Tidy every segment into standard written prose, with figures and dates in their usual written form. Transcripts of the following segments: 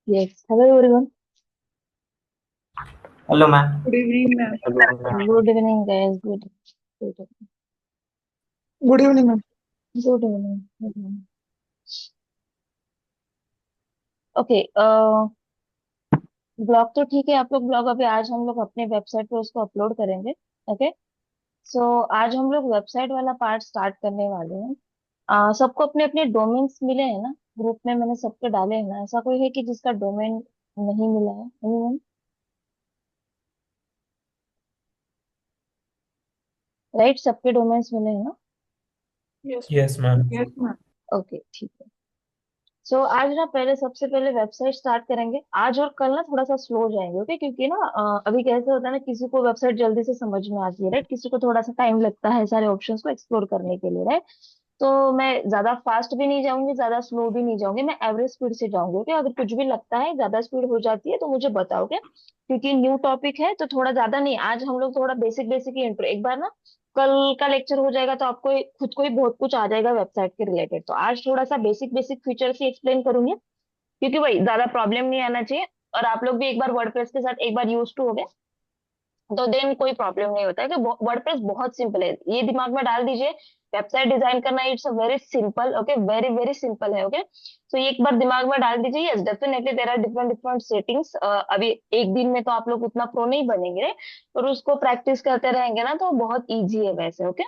Yes. Hello everyone. Hello ma'am. Good evening ma'am. Good evening, guys. Good, good evening ma'am. good evening. Good evening. Okay. Blog तो ठीक है, आप लोग blog अभी आज हम लोग अपने वेबसाइट पे उसको अपलोड करेंगे। ओके। सो आज हम लोग वेबसाइट वाला पार्ट स्टार्ट करने वाले हैं। सबको अपने अपने डोमेन्स मिले हैं ना? ग्रुप में मैंने सबके डाले हैं ना? ऐसा कोई है कि जिसका डोमेन नहीं मिला है? एनीवन? राइट, सबके डोमेन्स मिले हैं ना? Yes yes ma'am. Yes ma'am. Okay, ठीक है। सो आज ना पहले सबसे पहले वेबसाइट स्टार्ट करेंगे। आज और कल ना थोड़ा सा स्लो हो जाएंगे, ओके? क्योंकि ना अभी कैसे होता है ना, किसी को वेबसाइट जल्दी से समझ में आती है, राइट? किसी को थोड़ा सा टाइम लगता है सारे ऑप्शंस को एक्सप्लोर करने के लिए, राइट? तो मैं ज्यादा फास्ट भी नहीं जाऊंगी, ज्यादा स्लो भी नहीं जाऊंगी, मैं एवरेज स्पीड से जाऊंगी, ओके? अगर कुछ भी लगता है ज्यादा स्पीड हो जाती है तो मुझे बताओगे, क्योंकि न्यू टॉपिक है तो थोड़ा ज्यादा नहीं। आज हम लोग थोड़ा बेसिक बेसिक ही इंट्रो, एक बार ना कल का लेक्चर हो जाएगा तो आपको खुद को ही बहुत कुछ आ जाएगा वेबसाइट के रिलेटेड। तो आज थोड़ा सा बेसिक बेसिक फीचर्स ही एक्सप्लेन करूंगी, क्योंकि वही ज्यादा प्रॉब्लम नहीं आना चाहिए। और आप लोग भी एक बार वर्डप्रेस के साथ एक बार यूज टू हो गए तो देन कोई प्रॉब्लम नहीं होता है कि वर्डप्रेस बहुत सिंपल है, ये दिमाग में डाल दीजिए। वेबसाइट डिजाइन करना it's a very simple, okay? Very very simple है, ओके? तो ये एक बार दिमाग में डाल दीजिए। Yes, definitely there are different different settings. अभी एक दिन में तो आप लोग उतना प्रो नहीं बनेंगे, और उसको प्रैक्टिस करते रहेंगे ना तो बहुत ईजी है वैसे, ओके?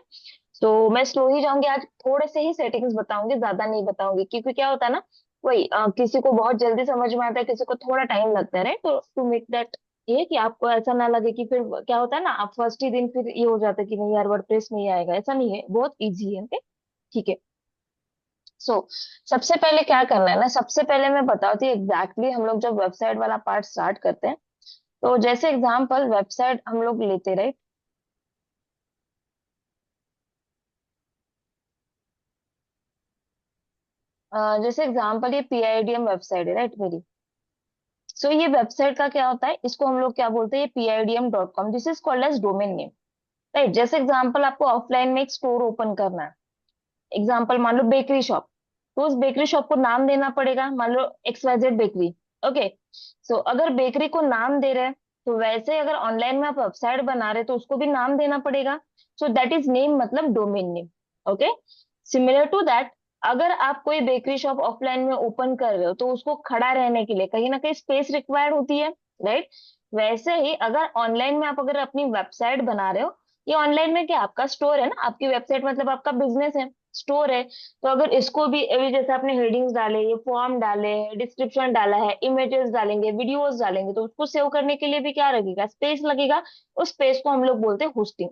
तो मैं स्लो ही जाऊंगी आज, थोड़े से ही सेटिंग्स बताऊंगी, ज्यादा नहीं बताऊंगी, क्योंकि क्या होता है ना, वही किसी को बहुत जल्दी समझ में आता है, किसी को थोड़ा टाइम लगता है, राइट? तो टू मेक दैट ये कि आपको ऐसा ना लगे कि फिर क्या होता है ना, आप फर्स्ट ही दिन फिर ये हो जाता है कि नहीं यार वर्डप्रेस नहीं आएगा, ऐसा नहीं है, बहुत इजी है, ओके? ठीक है। सो सबसे पहले क्या करना है ना, सबसे पहले मैं बताती हूँ एग्जैक्टली हम लोग जब वेबसाइट वाला पार्ट स्टार्ट करते हैं। तो जैसे एग्जाम्पल वेबसाइट हम लोग लेते, राइट? जैसे एग्जाम्पल ये पीआईडीएम वेबसाइट है, राइट मेरी? सो ये वेबसाइट का क्या होता है, इसको हम लोग क्या बोलते हैं, pidm.com, this is called as domain name, right? जैसे एग्जांपल आपको ऑफलाइन में एक स्टोर ओपन करना है, एग्जांपल मान लो बेकरी शॉप, तो उस बेकरी शॉप को नाम देना पड़ेगा, मान लो XYZ बेकरी, ओके? सो अगर बेकरी को नाम दे रहे हैं तो वैसे अगर ऑनलाइन में आप वेबसाइट बना रहे तो उसको भी नाम देना पड़ेगा। सो दैट इज नेम, मतलब domain name, okay? Similar to that, अगर आप कोई बेकरी शॉप ऑफलाइन में ओपन कर रहे हो तो उसको खड़ा रहने के लिए कहीं ना कहीं स्पेस रिक्वायर्ड होती है, राइट? वैसे ही अगर ऑनलाइन में आप अगर अपनी वेबसाइट बना रहे हो, ये ऑनलाइन में क्या आपका स्टोर है ना, आपकी वेबसाइट मतलब आपका बिजनेस है, स्टोर है। तो अगर इसको भी अभी जैसे आपने हेडिंग्स डाले, ये फॉर्म डाले, डिस्क्रिप्शन डाला है, इमेजेस डालेंगे, वीडियोस डालेंगे, तो उसको सेव करने के लिए भी क्या लगेगा, स्पेस लगेगा। उस स्पेस को हम लोग बोलते हैं होस्टिंग।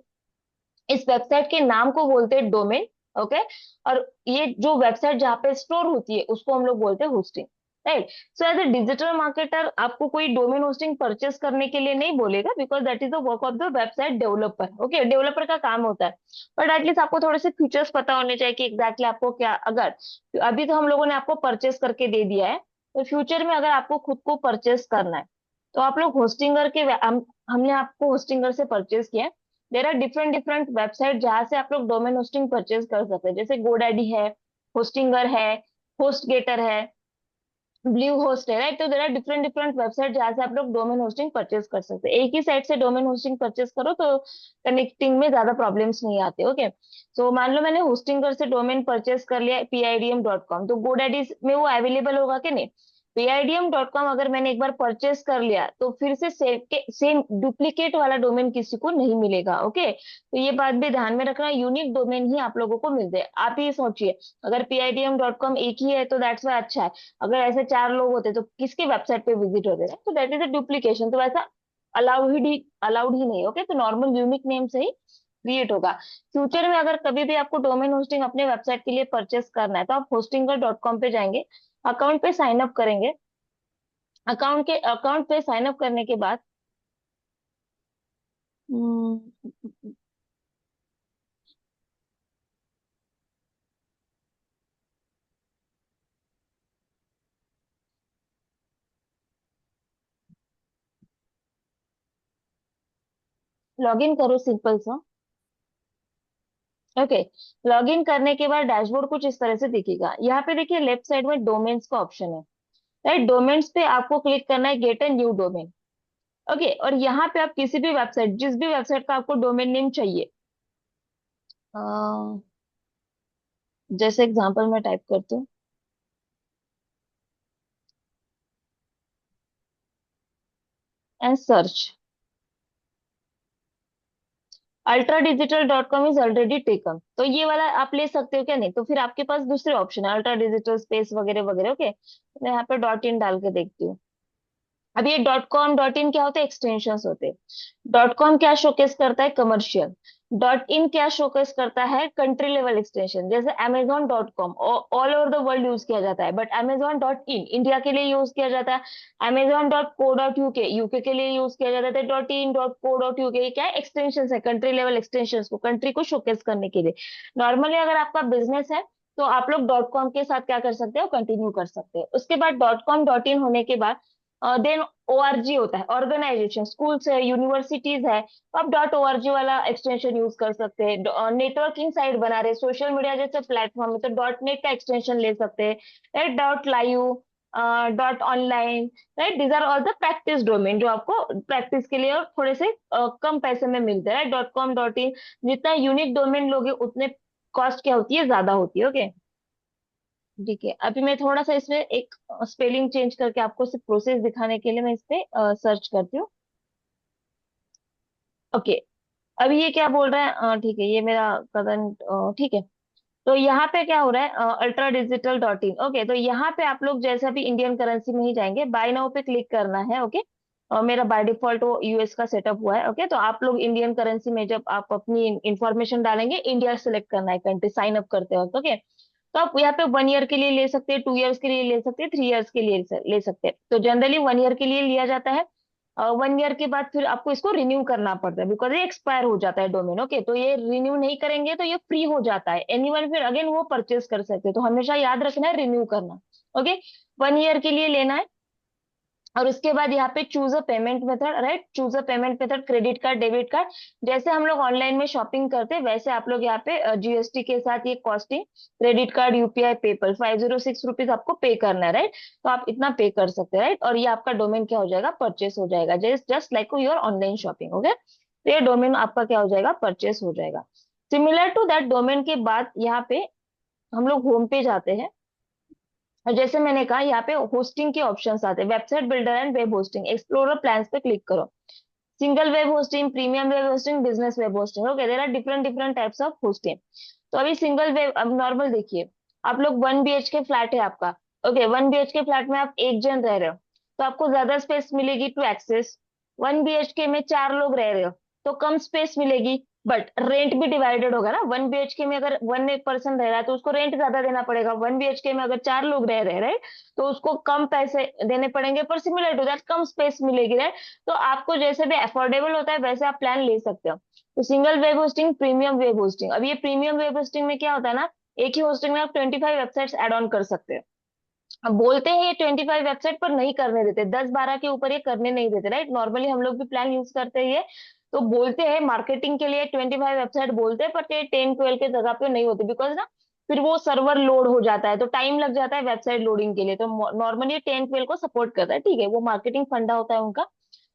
इस वेबसाइट के नाम को बोलते हैं डोमेन, ओके? और ये जो वेबसाइट जहाँ पे स्टोर होती है उसको हम लोग बोलते हैं hosting, right? So as a digital marketer आपको कोई डोमेन होस्टिंग परचेस करने के लिए नहीं बोलेगा, because that is the work of the website developer, okay? Developer का काम होता है। बट एटलीस्ट आपको थोड़े से फीचर्स पता होने चाहिए कि एग्जैक्टली आपको क्या, अगर अभी तो हम लोगों ने आपको परचेस करके दे दिया है, तो फ्यूचर में अगर आपको खुद को परचेस करना है तो आप लोग होस्टिंगर के हमने आपको होस्टिंगर से परचेस किया है। There are different different website जहां से आप लोग डोमेन होस्टिंग परचेज कर सकते हैं, जैसे गोडैडी है, होस्टिंगर है, होस्ट गेटर है, ब्लू होस्ट है, राइट? तो there are different different website जहां से आप लोग डोमेन होस्टिंग परचेज कर सकते हैं। एक ही साइट से डोमेन होस्टिंग परचेज करो तो कनेक्टिंग में ज्यादा प्रॉब्लम्स नहीं आते, ओके? सो मान लो मैंने होस्टिंगर से डोमेन परचेज कर लिया pidm.com, तो गोडैडी में वो अवेलेबल होगा कि नहीं? pidm.com अगर मैंने एक बार परचेस कर लिया तो फिर से सेम डुप्लीकेट वाला डोमेन किसी को नहीं मिलेगा, ओके? तो ये बात भी ध्यान में रखना, यूनिक डोमेन ही आप लोगों को मिलते हैं। आप ये सोचिए, अगर pidm.com एक ही है तो दैट्स वाई अच्छा है। अगर ऐसे चार लोग होते तो किसके वेबसाइट पे विजिट होते थे? तो दैट इज अ डुप्लीकेशन, तो वैसा अलाउड ही नहीं, ओके? तो नॉर्मल यूनिक नेम से ही क्रिएट होगा। फ्यूचर में अगर कभी भी आपको डोमेन होस्टिंग अपने वेबसाइट के लिए परचेस करना है तो आप hostinger.com पे जाएंगे, अकाउंट पे साइन अप करेंगे। अकाउंट पे साइन अप करने के बाद लॉग इन करो, सिंपल सा, ओके? लॉग इन करने के बाद डैशबोर्ड कुछ इस तरह से दिखेगा। यहाँ पे देखिए लेफ्ट साइड में डोमेन्स का ऑप्शन है, राइट। डोमेन्स पे आपको क्लिक करना है gate a new domain. Okay, और यहाँ पे आप किसी भी वेबसाइट, जिस भी वेबसाइट का आपको डोमेन नेम चाहिए, जैसे एग्जांपल मैं टाइप करती हूँ and search, ultradigital.com is already taken, तो ये वाला आप ले सकते हो क्या? नहीं तो फिर आपके पास दूसरे ऑप्शन है, अल्ट्रा डिजिटल स्पेस वगैरह वगैरह। ओके, मैं यहाँ पे डॉट इन डाल के देखती हूँ। अब ये डॉट कॉम डॉट इन क्या होते हैं? एक्सटेंशन होते हैं। डॉट कॉम क्या शोकेस करता है? कमर्शियल। डॉट इन क्या शोकेस करता है? Country level extension. जैसे Amazon dot com all over the world use किया जाता है, but Amazon dot in India के लिए यूज किया जाता है। Amazon dot co dot UK UK के लिए यूज किया जाता है। Dot in dot co dot UK क्या है? एक्सटेंशन है, कंट्री लेवल एक्सटेंशन को, कंट्री को शोकेस करने के लिए। नॉर्मली अगर आपका बिजनेस है तो आप लोग डॉट कॉम के साथ क्या कर सकते हो? कंटिन्यू कर सकते हो। उसके बाद डॉट कॉम डॉट इन होने के बाद देन ओआरजी होता है, ऑर्गेनाइजेशन, स्कूल्स है, यूनिवर्सिटीज है, तो आप डॉट ओआरजी वाला एक्सटेंशन यूज कर सकते हैं। नेटवर्किंग साइट बना रहे, सोशल मीडिया जैसे प्लेटफॉर्म है, तो डॉट नेट का एक्सटेंशन ले सकते हैं। Right, dot live, dot online. Right, these are all the practice domain जो आपको प्रैक्टिस के लिए और थोड़े से कम पैसे में मिलते हैं। डॉट कॉम डॉट इन, जितना यूनिक डोमेन लोगे उतने कॉस्ट क्या होती है? ज्यादा होती है। ओके, ठीक है। अभी मैं थोड़ा सा इसमें एक स्पेलिंग चेंज करके आपको सिर्फ प्रोसेस दिखाने के लिए मैं इस पे सर्च करती हूँ। ओके, अभी ये क्या बोल रहा है? ठीक है, ये मेरा कदम, ठीक है। तो यहाँ पे क्या हो रहा है? Ultra digital dot in. Okay, तो यहाँ पे आप लोग जैसा भी इंडियन करेंसी में ही जाएंगे, बाय नाउ पे क्लिक करना है। ओके, और मेरा बाय डिफॉल्ट वो यूएस का सेटअप हुआ है। ओके, तो आप लोग इंडियन करेंसी में जब आप अपनी इंफॉर्मेशन डालेंगे, इंडिया सेलेक्ट करना है कंट्री साइन अप करते वक्त। ओके, तो आप यहाँ पे 1 ईयर के लिए ले सकते हैं, 2 ईयर्स के लिए ले सकते हैं, 3 ईयर्स के लिए ले सकते हैं। तो जनरली 1 ईयर के लिए लिया जाता है। 1 ईयर के बाद फिर आपको इसको रिन्यू करना पड़ता है, बिकॉज ये एक्सपायर हो जाता है डोमेन। ओके, तो ये रिन्यू नहीं करेंगे तो ये फ्री हो जाता है, एनीवन फिर अगेन वो परचेज कर सकते हैं। तो हमेशा याद रखना है रिन्यू करना। ओके, 1 ईयर के लिए लेना है। और उसके बाद यहाँ पे choose a payment method. Right, choose a payment method, credit card, debit card. जैसे हम लोग ऑनलाइन में शॉपिंग करते हैं वैसे आप लोग यहाँ पे जीएसटी के साथ ये costing, credit card, UPI, PayPal, 506 rupees आपको पे करना है। राइट, तो आप इतना पे कर सकते हैं। राइट, और ये आपका डोमेन क्या हो जाएगा? परचेस हो जाएगा, just like your online shopping. Okay, तो ये डोमेन आपका क्या हो जाएगा? परचेस हो जाएगा। सिमिलर टू दैट डोमेन के बाद यहाँ पे हम लोग होम पे जाते हैं। और जैसे मैंने कहा यहाँ पे होस्टिंग के ऑप्शंस आते हैं, website builder and web hosting, explorer plans पे क्लिक करो। Single web hosting, premium web hosting, business web hosting. Okay, there are different different types of hosting. तो अभी सिंगल वेब, अब नॉर्मल देखिए, आप लोग 1 BHK फ्लैट है आपका। ओके, 1 BHK फ्लैट में आप एक जन रह रहे हो, तो आपको ज्यादा स्पेस मिलेगी टू एक्सेस। 1 BHK में 4 लोग रह रहे हो तो कम स्पेस मिलेगी, बट रेंट भी डिवाइडेड होगा ना। 1 BHK में अगर वन एक पर्सन रह रहा है तो उसको रेंट ज्यादा देना पड़ेगा। 1 BHK में अगर 4 लोग रह रहे हैं तो उसको कम पैसे देने पड़ेंगे, पर सिमिलर टू दैट कम स्पेस मिलेगी। राइट, तो आपको जैसे भी अफोर्डेबल होता है वैसे आप प्लान ले सकते हो। तो single web hosting, premium web hosting. अब ये प्रीमियम वेब होस्टिंग में क्या होता है ना, एक ही होस्टिंग में आप 25 वेबसाइट्स एड ऑन कर सकते हैं। अब बोलते हैं ये 25 वेबसाइट पर नहीं करने देते, 10-12 के ऊपर ये करने नहीं देते। राइट, नॉर्मली हम लोग भी प्लान यूज करते हैं ये, तो बोलते हैं मार्केटिंग के लिए 25 वेबसाइट बोलते हैं, पर ये 10-12 के जगह पे नहीं होते, बिकॉज ना फिर वो सर्वर लोड हो जाता है तो टाइम लग जाता है वेबसाइट लोडिंग के लिए। तो नॉर्मली 10-12 को सपोर्ट करता है। ठीक है, वो मार्केटिंग फंडा होता है उनका।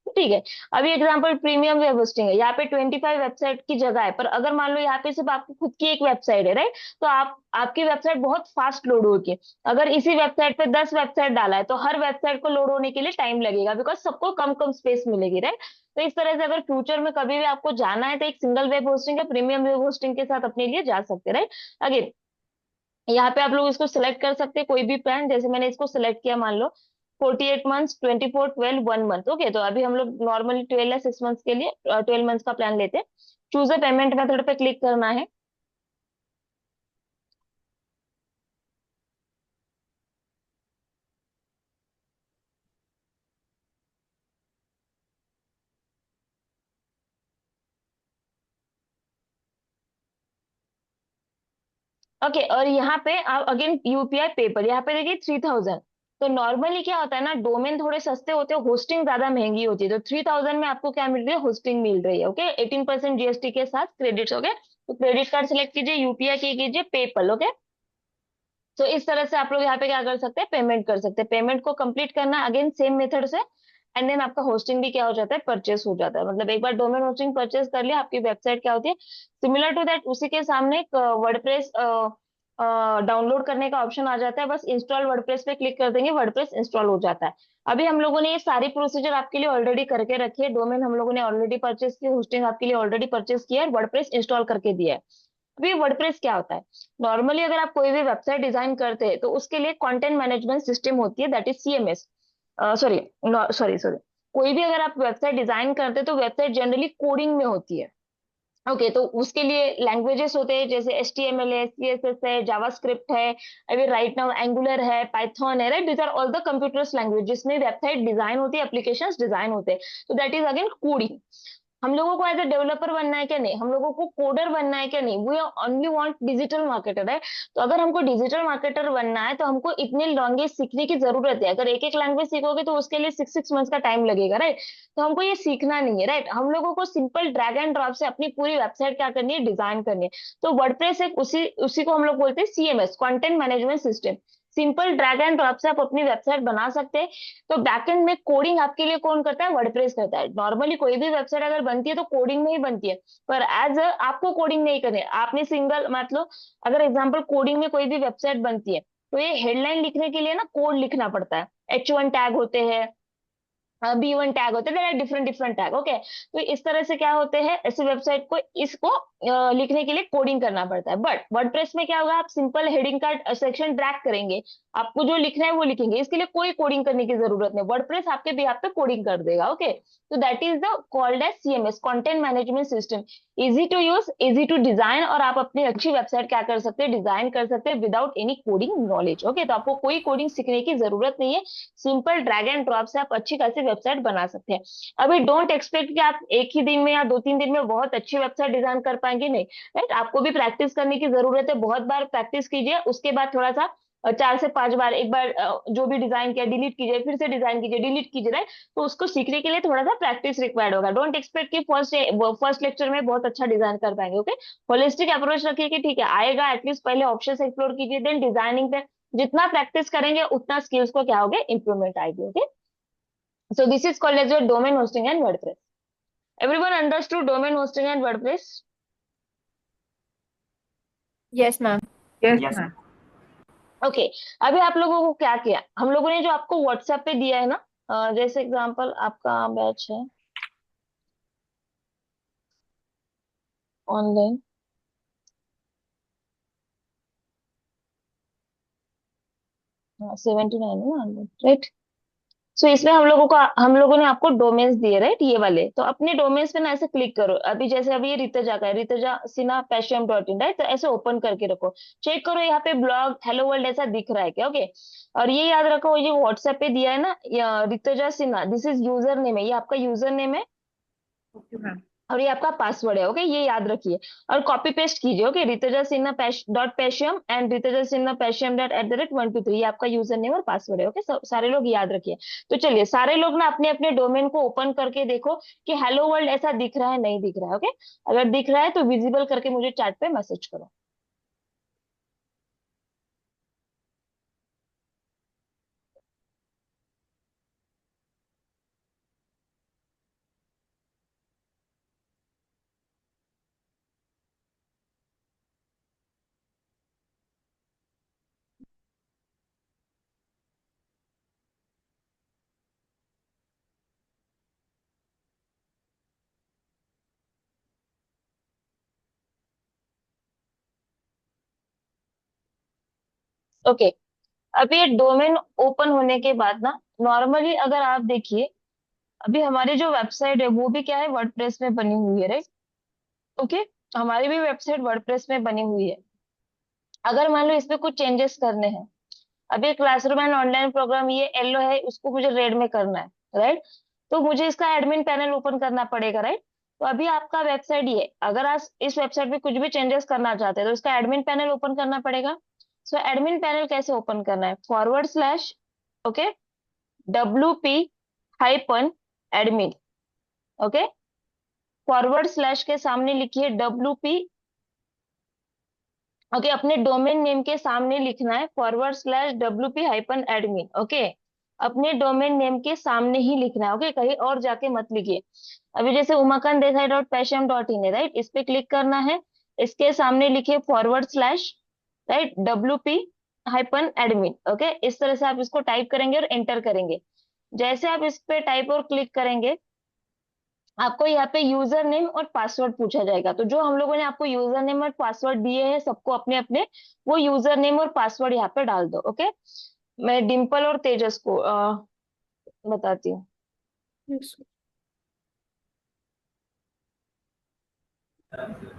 ठीक है, अभी एग्जांपल प्रीमियम वेब होस्टिंग है, यहाँ पे 25 वेबसाइट की जगह है, पर अगर मान लो यहाँ पे सिर्फ आपकी खुद की एक वेबसाइट है। राइट, तो आपकी वेबसाइट बहुत फास्ट लोड होगी। अगर इसी वेबसाइट पे 10 वेबसाइट डाला है तो हर वेबसाइट को लोड होने के लिए टाइम लगेगा, बिकॉज सबको कम कम स्पेस मिलेगी। राइट, तो इस तरह से अगर फ्यूचर में कभी भी आपको जाना है तो एक सिंगल वेब होस्टिंग या प्रीमियम वेब होस्टिंग के साथ अपने लिए जा सकते हैं। राइट, अगेन यहाँ पे आप लोग इसको सिलेक्ट कर सकते हैं कोई भी प्लान, जैसे मैंने इसको सिलेक्ट किया, मान लो 48 मंथ्स, 24, 12, 1 मंथ। ओके, तो अभी हम लोग नॉर्मली 12 या 6 मंथ्स के लिए 12 मंथ्स का प्लान लेते हैं। चूज अ पेमेंट मेथड पे क्लिक करना है। ओके, और यहाँ पे आप अगेन यूपीआई, पेपर, यहाँ पे देखिए 3000। तो नॉर्मली क्या होता है ना, डोमेन थोड़े सस्ते होते हैं, होस्टिंग ज्यादा महंगी होती है, तो 3000 में आपको क्या मिल रही है? होस्टिंग मिल रही है। ओके, 18% जीएसटी के साथ क्रेडिट्स। ओके, तो क्रेडिट कार्ड सिलेक्ट कीजिए, यूपीआई की कीजिए, पेपल। ओके, तो इस तरह से आप लोग यहाँ पे क्या कर सकते हैं, पेमेंट कर सकते हैं। पेमेंट को कंप्लीट करना अगेन सेम मेथड से, एंड देन आपका होस्टिंग भी क्या हो जाता है, परचेस हो जाता है। मतलब एक बार डोमेन होस्टिंग परचेस कर लिया, आपकी वेबसाइट क्या होती है, सिमिलर टू दैट उसी के सामने एक वर्डप्रेस डाउनलोड करने का ऑप्शन आ जाता है। बस इंस्टॉल वर्डप्रेस पे क्लिक कर देंगे, वर्डप्रेस इंस्टॉल हो जाता है। अभी हम लोगों ने ये सारी प्रोसीजर आपके लिए ऑलरेडी करके रखी है। डोमेन हम लोगों ने ऑलरेडी परचेस की, होस्टिंग आपके लिए ऑलरेडी परचेस किया है, वर्डप्रेस इंस्टॉल करके दिया है। अभी वर्डप्रेस क्या होता है, नॉर्मली अगर आप कोई भी वेबसाइट डिजाइन करते हैं तो उसके लिए कंटेंट मैनेजमेंट सिस्टम होती है, that is CMS. Sorry sorry sorry, कोई भी अगर आप वेबसाइट डिजाइन करते हैं तो वेबसाइट जनरली कोडिंग में होती है। ओके, तो उसके लिए लैंग्वेजेस होते हैं, जैसे HTML है, CSS है, जावास्क्रिप्ट है, अभी राइट नाउ एंगुलर है, पाइथन है, right. These are all the computers language जिसमें वेबसाइट डिजाइन होती है, एप्लीकेशंस डिजाइन होते हैं। तो दैट इज अगेन कोडिंग। हम लोगों को एज ए डेवलपर बनना है क्या, नहीं। हम लोगों को कोडर बनना है क्या, नहीं। We only want digital marketer है। तो अगर हमको डिजिटल मार्केटर बनना है तो हमको इतने लैंग्वेज सीखने की जरूरत है। अगर एक एक लैंग्वेज सीखोगे तो उसके लिए 6 6 मंथ्स का टाइम लगेगा, राइट। तो हमको ये सीखना नहीं है, राइट। हम लोगों को सिंपल ड्रैग एंड ड्रॉप से अपनी पूरी वेबसाइट क्या करनी है, डिजाइन करनी है। तो वर्डप्रेस एक उसी उसी को हम लोग बोलते हैं CMS, content management system. Simple drag and drop से आप अपनी वेबसाइट बना सकते हैं। तो बैकएंड में कोडिंग आपके लिए कौन करता है, वर्डप्रेस करता है। नॉर्मली कोई भी वेबसाइट अगर बनती है तो कोडिंग में ही बनती है, पर एज आपको कोडिंग नहीं करनी है। आपने सिंगल मतलब, अगर एग्जांपल कोडिंग में कोई भी वेबसाइट बनती है तो ये हेडलाइन लिखने के लिए ना कोड लिखना पड़ता है। H1 टैग होते हैं, B1 टैग होते हैं, डिफरेंट डिफरेंट टैग। ओके, तो इस तरह से क्या होते हैं, ऐसी वेबसाइट को इसको लिखने के लिए कोडिंग करना पड़ता है। बट वर्डप्रेस में क्या होगा, आप सिंपल हेडिंग का सेक्शन ड्रैग करेंगे, आपको जो लिखना है वो लिखेंगे, इसके लिए कोई कोडिंग करने की जरूरत नहीं। वर्डप्रेस आपके बिहाफ पे कोडिंग कर देगा। ओके, तो that is the called as CMS, content management system. Easy to use, easy to design, और आप अपनी अच्छी वेबसाइट क्या कर सकते हैं, डिजाइन कर सकते हैं without any coding knowledge. Okay, तो आपको कोई कोडिंग सीखने की जरूरत नहीं है। सिंपल ड्रैग एंड ड्रॉप से आप अच्छी खासी वेबसाइट बना सकते हैं। अभी डोंट एक्सपेक्ट कि आप एक ही दिन में या 2 3 दिन में बहुत अच्छी वेबसाइट डिजाइन कर पाएंगे, नहीं। राइट, आपको भी प्रैक्टिस करने की जरूरत है। बहुत बार प्रैक्टिस कीजिए, उसके बाद थोड़ा सा 4 से 5 बार, एक बार जो भी डिजाइन किया डिलीट कीजिए, फिर से डिजाइन कीजिए, डिलीट कीजिए, राइट। तो उसको सीखने के लिए थोड़ा सा प्रैक्टिस रिक्वायर्ड होगा। डोंट एक्सपेक्ट कि फर्स्ट लेक्चर में बहुत अच्छा डिजाइन कर पाएंगे। ओके, होलिस्टिक अप्रोच रखिए कि ठीक है आएगा, एटलीस्ट पहले ऑप्शन एक्सप्लोर कीजिए, देन डिजाइनिंग पे जितना प्रैक्टिस करेंगे उतना स्किल्स को क्या होगे, इंप्रूवमेंट आएगी। Okay, so this is called as your domain hosting and WordPress. Everyone understood domain hosting and WordPress? Yes, ma'am. Yes, ma'am. Okay, अभी आप लोगों को क्या किया, हम लोगों ने जो आपको व्हाट्सएप पे दिया है ना, जैसे एग्जांपल आपका बैच है ऑनलाइन, 79 है ना, राइट। सो इसमें हम लोगों ने आपको डोमेन्स दिए, राइट, ये वाले। तो अपने डोमेन्स पे ना ऐसे क्लिक करो। अभी जैसे अभी ये रितजा का है, रितजा सिन्हा पैशम .in, राइट। तो ऐसे ओपन करके रखो, चेक करो यहाँ पे ब्लॉग हेलो वर्ल्ड ऐसा दिख रहा है क्या। ओके, और ये याद रखो, ये व्हाट्सएप पे दिया है ना, Ritaja Sinha, this is user name है, ये आपका यूजर नेम है, Okay, ma'am. और ये आपका पासवर्ड है। ओके, ये याद रखिए और कॉपी पेस्ट कीजिए। ओके, रितजा सिन्हा डॉट पैशियम एंड रितजा सिन्हा पैशियम .@123, ये आपका यूजर नेम और पासवर्ड है। ओके, सारे लोग याद रखिए। तो चलिए सारे लोग ना अपने अपने डोमेन को ओपन करके देखो कि हेलो वर्ल्ड ऐसा दिख रहा है, नहीं दिख रहा है। ओके, अगर दिख रहा है तो विजिबल करके मुझे चैट पे मैसेज करो। ओके, अभी ये डोमेन ओपन होने के बाद ना, नॉर्मली अगर आप देखिए, अभी हमारी जो वेबसाइट है वो भी क्या है, वर्डप्रेस में बनी हुई है, राइट। ओके, हमारी भी वेबसाइट वर्डप्रेस में बनी हुई है। अगर मान लो इसमें कुछ चेंजेस करने हैं, अभी क्लासरूम एंड ऑनलाइन प्रोग्राम ये येलो है, उसको मुझे रेड में करना है, राइट। तो मुझे इसका एडमिन पैनल ओपन करना पड़ेगा, राइट। तो अभी आपका वेबसाइट ये, अगर आप इस वेबसाइट में कुछ भी चेंजेस करना चाहते हैं तो इसका एडमिन पैनल ओपन करना पड़ेगा। सो एडमिन पैनल कैसे ओपन करना है, /, ओके, WP-admin, ओके, // के सामने लिखिए WP ओके, अपने डोमेन नेम के सामने लिखना है /wp-admin। ओके, अपने डोमेन नेम के सामने ही लिखना है। ओके, कहीं और जाके मत लिखिए। अभी जैसे umakandesaai.pasham.in है, राइट, इस पे क्लिक करना है। इसके सामने लिखिए /, राइट, wp-admin। ओके, इस तरह से आप इसको टाइप करेंगे और एंटर करेंगे। जैसे आप इस पे टाइप और क्लिक करेंगे, आपको यहाँ पे यूजर नेम और पासवर्ड पूछा जाएगा। तो जो हम लोगों ने आपको यूजर नेम और पासवर्ड दिए हैं सबको अपने अपने, वो यूजर नेम और पासवर्ड यहाँ पे डाल दो। ओके, मैं डिम्पल और तेजस को बताती हूँ। Yes.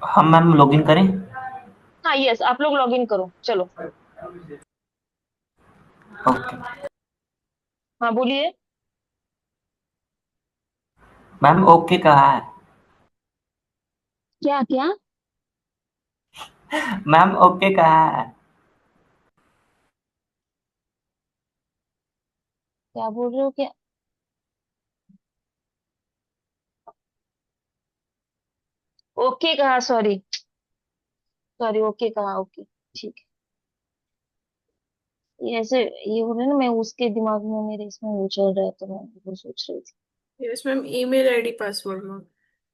हम मैम लॉगिन करें? हाँ यस, आप लोग लॉग इन करो, चलो। ओके हाँ बोलिए। मैम, ओके कहा है। क्या क्या? मैम ओके कहा है। क्या बोल रहे हो? क्या? ओके कहा, सॉरी सॉरी, ओके कहा, ओके, ठीक है। ये ऐसे ये हो रहा है ना, मैं उसके दिमाग में मेरे इसमें वो चल रहा है, तो मैं वो सोच रही थी। Yes, ma'am email ID password ma'am.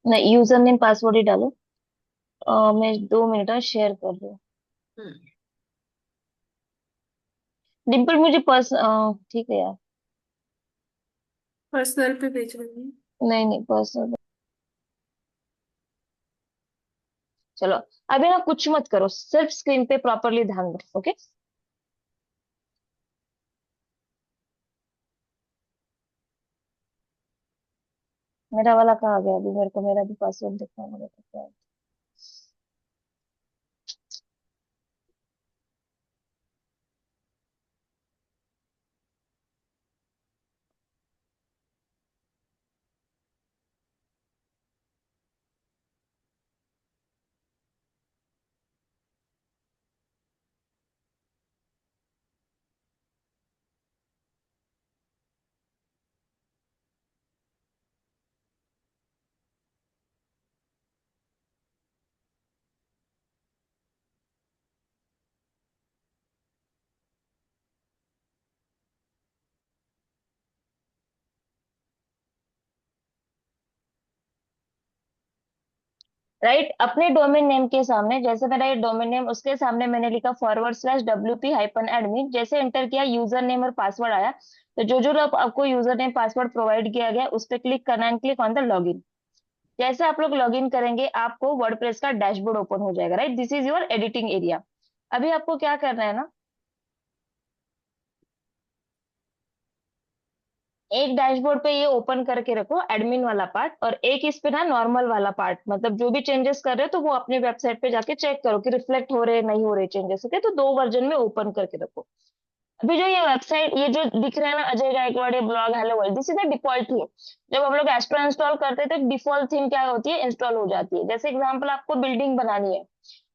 नहीं, यूजर नेम पासवर्ड ही डालो। मैं 2 मिनट शेयर कर रही हूँ। हम्म। डिम्पल मुझे ठीक है यार। पर्सनल पे भेज रही हूँ। नहीं नहीं, पर्सनल। चलो, अभी ना कुछ मत करो, सिर्फ स्क्रीन पे प्रॉपरली ध्यान दो। ओके, मेरा वाला कहाँ गया? अभी मेरे को मेरा भी पासवर्ड देखना होगा तो क्या है। राइट, अपने डोमेन नेम के सामने, जैसे मेरा ये डोमेन नेम, उसके सामने मैंने लिखा /wp-admin। जैसे एंटर किया, यूजर नेम और पासवर्ड आया। तो जो जो आपको यूजर नेम पासवर्ड प्रोवाइड किया गया उस पर क्लिक करना and click on the login. जैसे आप लोग लॉगिन करेंगे, आपको वर्डप्रेस का डैशबोर्ड ओपन हो जाएगा। Right, this is your editing area. अभी आपको क्या करना है ना, एक डैशबोर्ड पे ये ओपन करके रखो एडमिन वाला पार्ट, और एक इस पे ना नॉर्मल वाला पार्ट, मतलब जो भी चेंजेस कर रहे हो तो वो अपने वेबसाइट पे जाके चेक करो कि रिफ्लेक्ट हो रहे नहीं हो रहे चेंजेस। ओके, तो 2 वर्जन में ओपन करके रखो। अभी जो ये वेबसाइट, ये जो दिख रहा है ना, Ajay Gaikwad blog hello world, this is the default theme. जब हम लोग एस्ट्रो इंस्टॉल करते हैं तो डिफॉल्ट थीम क्या होती है, इंस्टॉल हो जाती है। जैसे एग्जांपल, आपको बिल्डिंग बनानी है,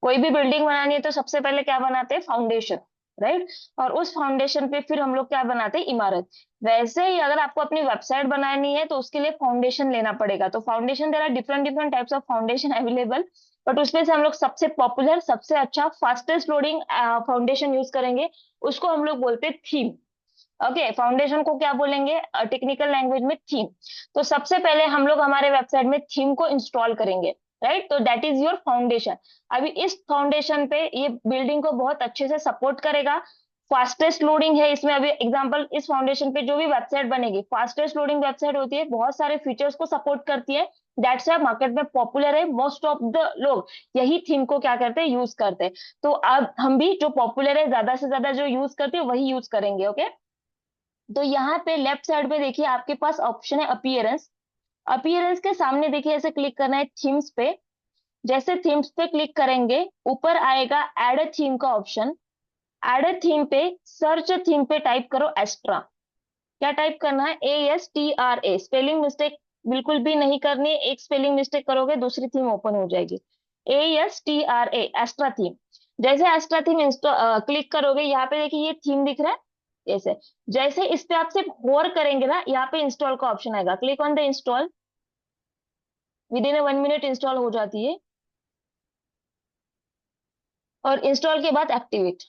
कोई भी बिल्डिंग बनानी है, तो सबसे पहले क्या बनाते हैं, फाउंडेशन। राइट, और उस फाउंडेशन पे फिर हम लोग क्या बनाते हैं, इमारत। वैसे ही अगर आपको अपनी वेबसाइट बनानी है तो उसके लिए फाउंडेशन लेना पड़ेगा। तो foundation, there are different different types of foundation available, but उसमें से हम लोग सबसे पॉपुलर, सबसे अच्छा, फास्टेस्ट लोडिंग फाउंडेशन यूज करेंगे। उसको हम लोग बोलते हैं थीम। ओके, फाउंडेशन को क्या बोलेंगे टेक्निकल लैंग्वेज में, थीम। तो सबसे पहले हम लोग हमारे वेबसाइट में थीम को इंस्टॉल करेंगे। राइट, तो दैट इज योर फाउंडेशन। अभी इस फाउंडेशन पे ये बिल्डिंग को बहुत अच्छे से सपोर्ट करेगा। फास्टेस्ट लोडिंग है इसमें। अभी एग्जांपल, इस फाउंडेशन पे जो भी वेबसाइट बनेगी, फास्टेस्ट लोडिंग वेबसाइट होती है, बहुत सारे फीचर्स को सपोर्ट करती है। दैट्स वाई मार्केट में पॉपुलर है। मोस्ट ऑफ द लोग यही थीम को क्या करते हैं, यूज करते हैं। तो अब हम भी जो पॉपुलर है, ज्यादा से ज्यादा जो यूज करते हैं वही यूज करेंगे। ओके, तो यहाँ पे लेफ्ट साइड पे देखिए आपके पास ऑप्शन है अपीयरेंस। अपीयरेंस के सामने देखिए ऐसे क्लिक करना है थीम्स पे। जैसे थीम्स पे क्लिक करेंगे, ऊपर आएगा एड अ थीम का ऑप्शन। एड अ थीम पे सर्च थीम पे टाइप करो एस्ट्रा। क्या टाइप करना है, ASTRA। स्पेलिंग मिस्टेक बिल्कुल भी नहीं करनी है, एक स्पेलिंग मिस्टेक करोगे दूसरी थीम ओपन हो जाएगी। ASTRA, extra theme. जैसे एस्ट्रा थीम क्लिक करोगे, यहाँ पे देखिए ये थीम दिख रहा है। जैसे जैसे इस पे आप सिर्फ होर करेंगे ना, यहाँ पे इंस्टॉल का ऑप्शन आएगा, click on the install. With in 1 minute install हो जाती है। और इंस्टॉल के बाद एक्टिवेट।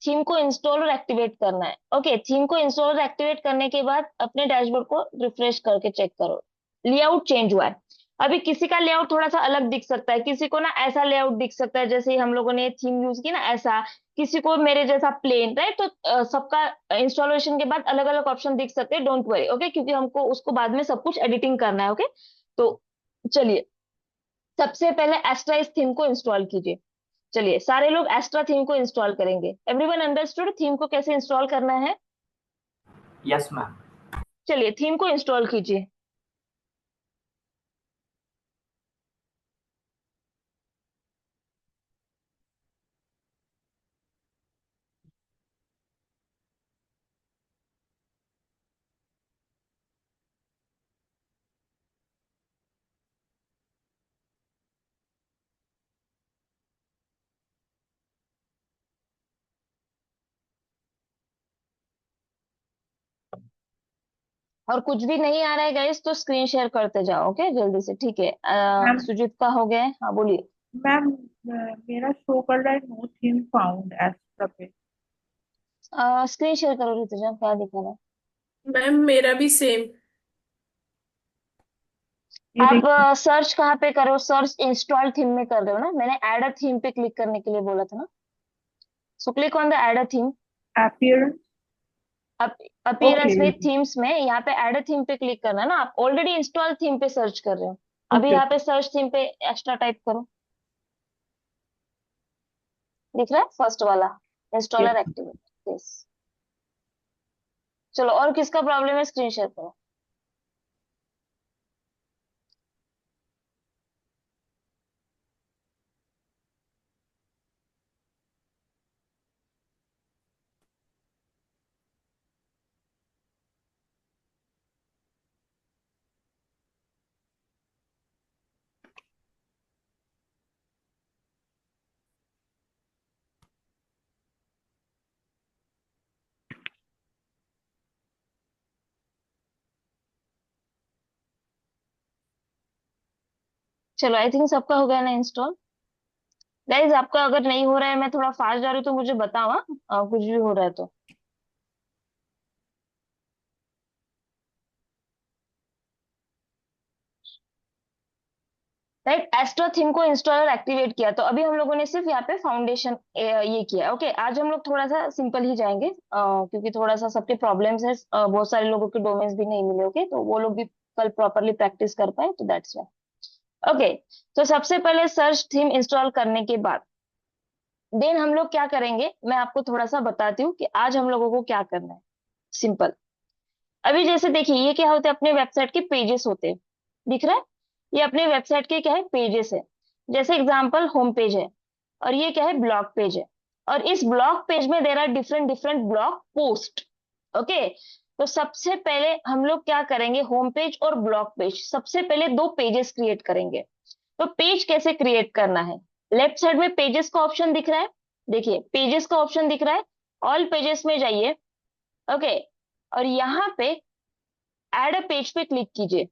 थीम को इंस्टॉल और एक्टिवेट करना है। ओके, थीम को इंस्टॉल और एक्टिवेट करने के बाद अपने डैशबोर्ड को रिफ्रेश करके चेक करो, लेआउट चेंज हुआ है। अभी किसी का लेआउट थोड़ा सा अलग दिख सकता है, किसी को ना ऐसा लेआउट दिख सकता है जैसे हम लोगों ने थीम यूज की ना ऐसा, किसी को मेरे जैसा प्लेन, राइट? तो सबका इंस्टॉलेशन के बाद अलग अलग ऑप्शन दिख सकते हैं, डोंट वरी। ओके, क्योंकि हमको उसको बाद में सब कुछ एडिटिंग करना है। ओके, तो चलिए सबसे पहले एस्ट्रा इस थीम को इंस्टॉल कीजिए। चलिए सारे लोग एस्ट्रा थीम को इंस्टॉल करेंगे। एवरीवन अंडरस्टूड थीम को कैसे इंस्टॉल करना है? Yes ma'am. चलिए थीम को इंस्टॉल कीजिए। और कुछ भी नहीं आ रहा है गाइस तो स्क्रीन शेयर करते जाओ। ओके जल्दी से, ठीक है। मैम सुजीत का हो गया है, हाँ बोलिए। मैम मेरा शो कर रहा है नो थीम फाउंड एस्ट्रा पे। स्क्रीन शेयर करो ऋतुजा, क्या दिखा रहा है? मैम मेरा भी सेम। ये आप देखिए सर्च कहाँ पे करो? सर्च इंस्टॉल थीम में कर रहे हो ना? मैंने ऐड अ थीम पे क्लिक करने के लिए बोला था ना। So click on the add a theme. Appearance. Okay appearance में थीम्स में यहाँ पे ऐड अ थीम पे क्लिक करना है ना। आप ऑलरेडी इंस्टॉल थीम पे सर्च कर रहे हो। अभी ओके यहाँ ओके पे सर्च थीम पे एक्स्ट्रा टाइप करो। दिख रहा है फर्स्ट वाला, यस। Installer activate. यस। चलो और किसका प्रॉब्लम है स्क्रीन शेयर करो। चलो आई थिंक सबका हो गया ना इंस्टॉल। गाइज आपका अगर नहीं हो रहा है, मैं थोड़ा फास्ट जा रही हूँ तो मुझे बताओ, हाँ? कुछ भी हो रहा है तो। राइट, एस्ट्रा थीम को इंस्टॉल और एक्टिवेट किया तो अभी हम लोगों ने सिर्फ यहाँ पे फाउंडेशन ये किया। ओके, आज हम लोग थोड़ा सा सिंपल ही जाएंगे, क्योंकि थोड़ा सा सबके प्रॉब्लम्स है। बहुत सारे लोगों के डोमेन्स भी नहीं मिले। ओके, तो वो लोग भी कल प्रॉपरली प्रैक्टिस कर पाए, तो दैट्स वाई। ओके, तो सबसे पहले सर्च थीम इंस्टॉल करने के बाद देन हम लोग क्या करेंगे, मैं आपको थोड़ा सा बताती हूँ कि आज हम लोगों को क्या करना है। सिंपल। अभी जैसे देखिए ये क्या होते हैं, अपने वेबसाइट के पेजेस होते हैं। दिख रहा है? ये अपने वेबसाइट के क्या है, पेजेस है। जैसे एग्जांपल होम पेज है, और ये क्या है, ब्लॉग पेज है। और इस ब्लॉग पेज में there are different different blog post. Okay, तो सबसे पहले हम लोग क्या करेंगे, होम पेज और ब्लॉग पेज, सबसे पहले दो पेजेस क्रिएट करेंगे। तो पेज कैसे क्रिएट करना है? लेफ्ट साइड में पेजेस का ऑप्शन दिख रहा है। देखिए पेजेस का ऑप्शन दिख रहा है, ऑल पेजेस में जाइए। ओके, और यहाँ पे एड अ पेज पे क्लिक कीजिए।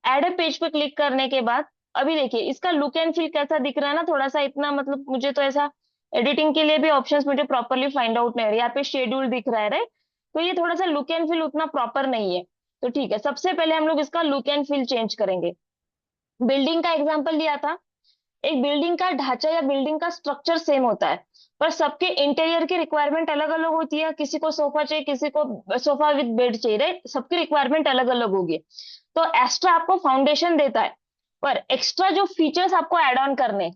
एड अ पेज पे क्लिक करने के बाद अभी देखिए इसका लुक एंड फील कैसा दिख रहा है ना, थोड़ा सा इतना मतलब मुझे तो ऐसा एडिटिंग के लिए भी ऑप्शंस मुझे प्रॉपरली फाइंड आउट नहीं हो रही। यहाँ पे शेड्यूल दिख रहा है, राइट? तो ये थोड़ा सा लुक एंड फील उतना प्रॉपर नहीं है। तो ठीक है, सबसे पहले हम लोग इसका लुक एंड फील चेंज करेंगे। बिल्डिंग का एग्जाम्पल लिया था। एक बिल्डिंग का ढांचा या बिल्डिंग का स्ट्रक्चर सेम होता है, पर सबके इंटीरियर की रिक्वायरमेंट अलग अलग होती है। किसी को सोफा चाहिए, किसी को सोफा विद बेड चाहिए, राइट? सबकी रिक्वायरमेंट अलग अलग होगी। तो एक्स्ट्रा आपको फाउंडेशन देता है, पर एक्स्ट्रा जो फीचर्स आपको ऐड ऑन करने,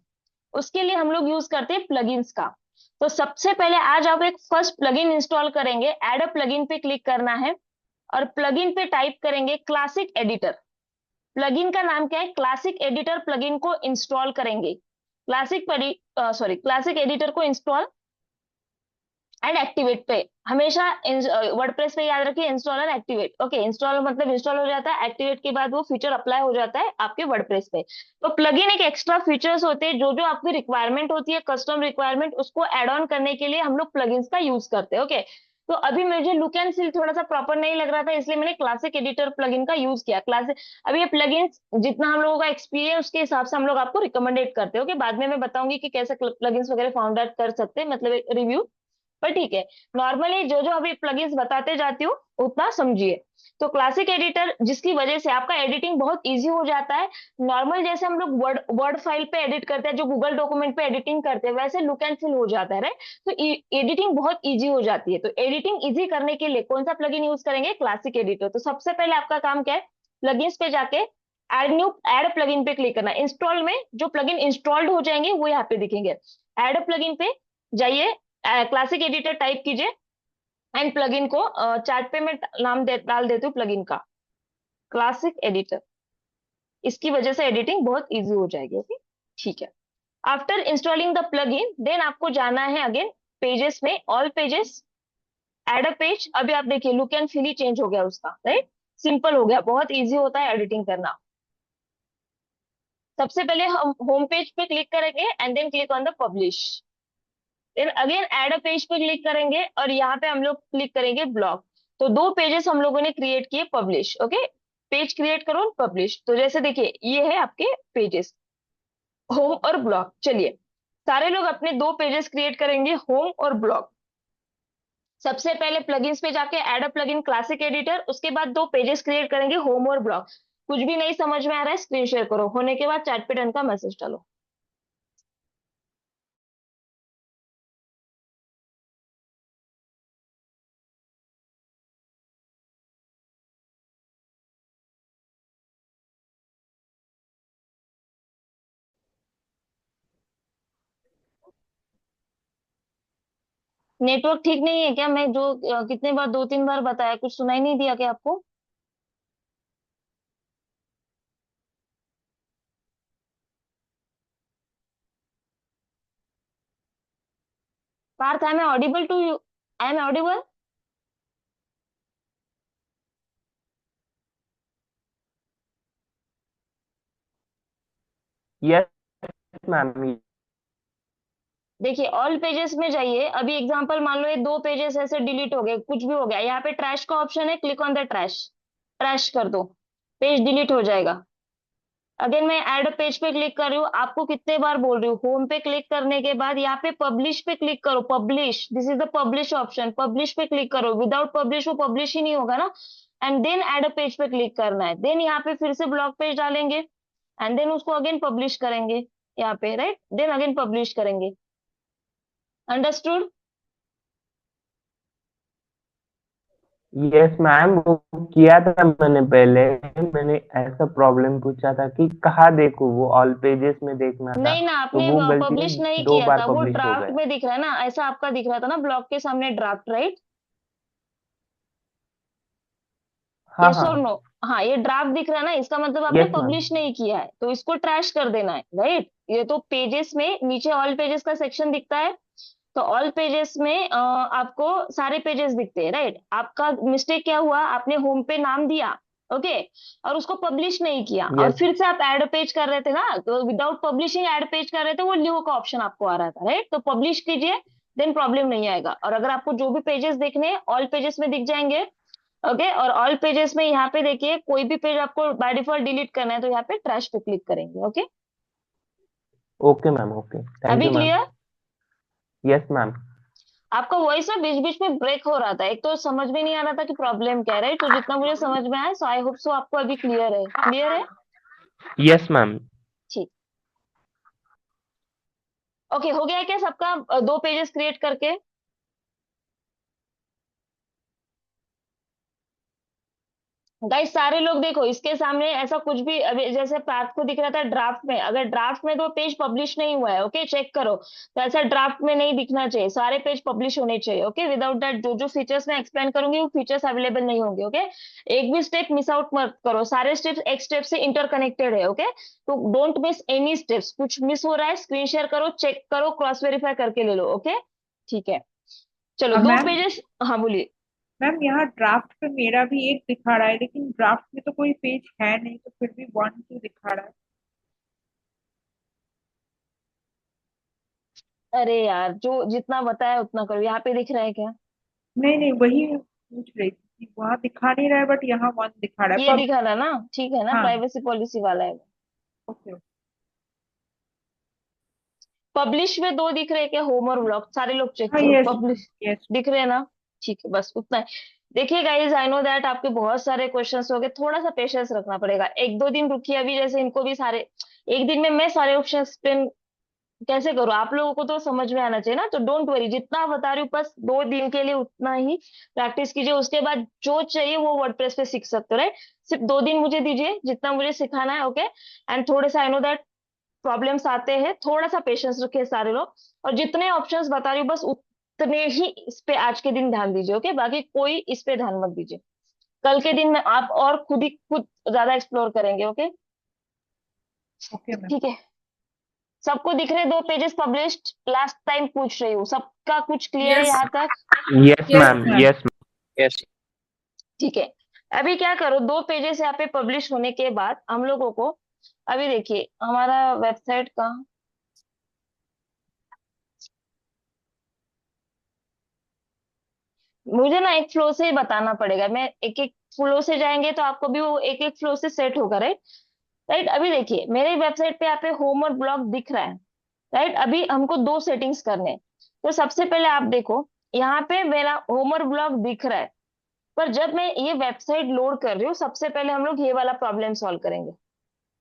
उसके लिए हम लोग यूज करते हैं प्लगइन्स का। तो सबसे पहले आज आप एक फर्स्ट प्लगइन इंस्टॉल करेंगे। ऐड अ प्लगइन पे क्लिक करना है, और प्लगइन पे टाइप करेंगे क्लासिक एडिटर। प्लगइन का नाम क्या है, क्लासिक एडिटर। प्लगइन को इंस्टॉल करेंगे, क्लासिक एडिटर को इंस्टॉल एंड एक्टिवेट पे। हमेशा वर्डप्रेस पे याद रखिए, install and activate. Okay, install मतलब इंस्टॉल हो जाता है, एक्टिवेट के बाद वो फीचर अप्लाई हो जाता है आपके वर्डप्रेस पे। तो प्लगइन एक एक्स्ट्रा फीचर्स होते हैं, जो जो आपकी रिक्वायरमेंट होती है, कस्टम रिक्वायरमेंट, उसको एड ऑन करने के लिए हम लोग प्लगइन्स का यूज करते हैं। ओके, तो अभी मुझे लुक एंड फील थोड़ा सा प्रॉपर नहीं लग रहा था, इसलिए मैंने क्लासिक एडिटर प्लगइन का यूज किया। क्लासिक, अभी ये प्लगइन जितना हम लोगों का एक्सपीरियंस के हिसाब से हम लोग आपको रिकमेंडेड करते हो कि बाद में मैं बताऊंगी कि कैसे प्लगइन्स वगैरह फाउंड आउट कर सकते हैं, मतलब रिव्यू। पर ठीक है, नॉर्मली जो जो अभी प्लगइन्स बताते जाती हूँ उतना समझिए। तो क्लासिक एडिटर जिसकी वजह से आपका एडिटिंग बहुत इजी हो जाता है। नॉर्मल जैसे हम लोग वर्ड वर्ड फाइल पे एडिट करते हैं, जो गूगल डॉक्यूमेंट पे एडिटिंग करते हैं, वैसे लुक एंड फील हो जाता है, राइट। तो एडिटिंग बहुत इजी हो जाती है। तो एडिटिंग इजी करने के लिए कौन सा प्लगइन यूज करेंगे? Classic editor. तो सबसे पहले आपका काम क्या है? प्लगइन्स पे जाके ऐड प्लगइन पे क्लिक करना। इंस्टॉल में जो प्लगइन इंस्टॉल्ड हो जाएंगे वो यहाँ पे दिखेंगे। ऐड प्लगइन पे जाइए, क्लासिक एडिटर टाइप कीजिए एंड प्लगइन को चैट पे मैं डाल देती हूँ प्लगइन का, क्लासिक एडिटर। इसकी वजह से एडिटिंग बहुत इजी हो जाएगी। ओके, ठीक है। After installing the plugin then आपको जाना है अगेन पेजेस में, all pages, add a page. अभी आप देखिए लुक एंड फील ही चेंज हो गया उसका, राइट। सिंपल हो गया, बहुत इजी होता है एडिटिंग करना। सबसे पहले हम होम पेज पे क्लिक करेंगे and then click on the publish. Then again add a page पे क्लिक करेंगे और यहाँ पे हम लोग क्लिक करेंगे ब्लॉग। तो दो पेजेस हम लोगों ने क्रिएट किए, पब्लिश। ओके, पेज क्रिएट करो, पब्लिश। तो जैसे देखिए ये है आपके पेजेस, होम और ब्लॉग। चलिए सारे लोग अपने दो पेजेस क्रिएट करेंगे, होम और ब्लॉग। सबसे पहले प्लगइन्स पे जाके add a plugin classic editor, उसके बाद दो पेजेस क्रिएट करेंगे, होम और ब्लॉग। कुछ भी नहीं समझ में आ रहा है स्क्रीन शेयर करो, होने के बाद चैट पे डन का मैसेज डालो। नेटवर्क ठीक नहीं है क्या? मैं जो कितने बार, दो तीन बार बताया, कुछ सुनाई नहीं दिया क्या आपको? Parth, I am audible to you? I am audible? Yes ma'am. देखिए ऑल पेजेस में जाइए। अभी एग्जांपल मान लो ये दो पेजेस ऐसे डिलीट हो गए, कुछ भी हो गया, यहाँ पे ट्रैश का ऑप्शन है, click on the trash, trash कर दो, पेज डिलीट हो जाएगा। अगेन मैं ऐड पेज पे क्लिक कर रही हूँ, आपको कितने बार बोल रही हूँ, होम पे क्लिक करने के बाद यहाँ पे पब्लिश पे क्लिक करो, publish, this is the publish option, publish पे क्लिक करो। विदाउट पब्लिश वो पब्लिश ही नहीं होगा ना। एंड देन ऐड पेज पे क्लिक करना है, देन यहाँ पे फिर से ब्लॉग पेज डालेंगे एंड देन उसको अगेन पब्लिश करेंगे यहाँ पे, राइट। देन अगेन पब्लिश करेंगे। अंडरस्टूड? यस मैम, वो किया था मैंने पहले। मैंने ऐसा प्रॉब्लम पूछा था कि कहाँ देखूँ, वो ऑल पेजेस में देखना था, नहीं ना, तो आपने वो गलती पब्लिश से नहीं दो किया बार था, वो पब्लिश हो ड्राफ्ट गया। में दिख रहा है ना, ऐसा आपका दिख रहा था ना ब्लॉग के सामने, ड्राफ्ट, राइट। हाँ यस हाँ। और नो? हाँ, ये ड्राफ्ट दिख रहा है ना, इसका मतलब आपने यस मैम। पब्लिश नहीं किया है, तो इसको ट्रैश कर देना है, राइट। ये तो पेजेस में नीचे ऑल पेजेस का सेक्शन दिखता है, तो ऑल पेजेस में आपको सारे पेजेस दिखते हैं, राइट। आपका मिस्टेक क्या हुआ, आपने होम पे नाम दिया, ओके, और उसको पब्लिश नहीं किया, और यस। फिर से आप ऐड पेज कर रहे थे ना, तो विदाउट पब्लिशिंग ऐड पेज कर रहे थे, वो न्यू का ऑप्शन आपको आ रहा था, राइट। तो पब्लिश कीजिए, देन प्रॉब्लम नहीं आएगा। और अगर आपको जो भी पेजेस देखने हैं ऑल पेजेस में दिख जाएंगे, ओके। और ऑल पेजेस में यहाँ पे देखिए कोई भी पेज आपको बाय डिफॉल्ट डिलीट करना है तो यहाँ पे ट्रैश पे क्लिक करेंगे, okay. Okay ma'am, okay, thank अभी you ma'am. Clear? Yes ma'am. आपका वॉइस ना बीच बीच में ब्रेक हो रहा था, एक तो समझ में नहीं आ रहा था कि प्रॉब्लम क्या है, राइट। तो जितना मुझे समझ में आया, सो आई होप सो आपको अभी क्लियर है, क्लियर है? Yes ma'am. ठीक। ओके, हो गया क्या सबका, दो पेजेस क्रिएट करके? गाइस सारे लोग देखो, इसके सामने ऐसा कुछ भी, अभी जैसे पार्थ को दिख रहा था ड्राफ्ट में, अगर ड्राफ्ट में तो पेज पब्लिश नहीं हुआ है, ओके, चेक करो। तो ऐसा ड्राफ्ट में नहीं दिखना चाहिए, सारे पेज पब्लिश होने चाहिए, ओके। विदाउट दैट जो जो फीचर्स मैं एक्सप्लेन करूंगी वो फीचर्स अवेलेबल नहीं होंगे, ओके। एक भी स्टेप मिस आउट मत करो, सारे स्टेप्स एक स्टेप से इंटरकनेक्टेड है, ओके। तो डोंट मिस एनी स्टेप्स, कुछ मिस हो रहा है स्क्रीन शेयर करो, चेक करो, क्रॉस वेरीफाई करके ले लो, ओके। ठीक है, चलो दो मैम, पेजेस। हाँ बोलिए। मैम यहाँ ड्राफ्ट पे मेरा भी एक दिखा रहा है, लेकिन ड्राफ्ट में तो कोई पेज है नहीं, तो फिर भी 1 2 दिखा रहा है। अरे यार, जो जितना बताया उतना करो, यहाँ पे दिख रहा है क्या? नहीं नहीं, वही पूछ रही थी कि वहां दिखा नहीं रहा है बट यहाँ वन दिखा रहा है ये पब। दिखा रहा ना, ठीक है ना, हाँ। प्राइवेसी पॉलिसी वाला है। Okay okay. पब्लिश में दो दिख रहे हैं क्या, होम और ब्लॉग? सारे लोग चेक हाँ करो, यस। Publish yes. दिख रहे हैं ना? ठीक है, बस उतना है। देखिए गाइज, आई नो दैट आपके बहुत सारे क्वेश्चंस हो गए, थोड़ा सा पेशेंस रखना पड़ेगा, एक दो दिन रुकिए। अभी जैसे इनको भी सारे, एक दिन में मैं सारे ऑप्शन एक्सप्लेन कैसे करूँ? आप लोगों को तो समझ में आना चाहिए ना, तो डोंट वरी, जितना बता रही हूँ बस 2 दिन के लिए उतना ही प्रैक्टिस कीजिए, उसके बाद जो चाहिए वो वर्डप्रेस पे सीख सकते हो, राइट? सिर्फ 2 दिन मुझे दीजिए, जितना मुझे सिखाना है, ओके? एंड थोड़े सा, आई नो दैट प्रॉब्लम्स आते हैं, थोड़ा सा पेशेंस रखिए सारे लोग, और जितने ऑप्शंस बता रही हूँ बस उतने ही इस पे आज के दिन ध्यान दीजिए, ओके? बाकी कोई इस पे ध्यान मत दीजिए। कल के दिन में आप और खुद ज्यादा एक्सप्लोर करेंगे, ओके? Okay ma'am. ठीक है, सबको दिख रहे 2 पेजेस पब्लिश्ड? लास्ट टाइम पूछ रही हूँ, सबका कुछ क्लियर है यस। यहाँ तक? Yes yes ma'am, ma'am. Yes yes. ठीक है। अभी क्या करो, 2 पेजेस यहाँ पे पब्लिश होने के बाद हम लोगों को, अभी देखिए हमारा वेबसाइट का, मुझे ना एक फ्लो से ही बताना पड़ेगा, मैं एक एक फ्लो से जाएंगे तो आपको भी वो एक एक फ्लो से सेट होगा, राइट? राइट, अभी देखिए मेरे वेबसाइट पे यहाँ पे होम और ब्लॉग दिख रहा है, राइट? अभी हमको 2 सेटिंग्स करने हैं। तो सबसे पहले आप देखो, यहाँ पे मेरा होम और ब्लॉग दिख रहा है, पर जब मैं ये वेबसाइट लोड कर रही हूँ, सबसे पहले हम लोग ये वाला प्रॉब्लम सॉल्व करेंगे।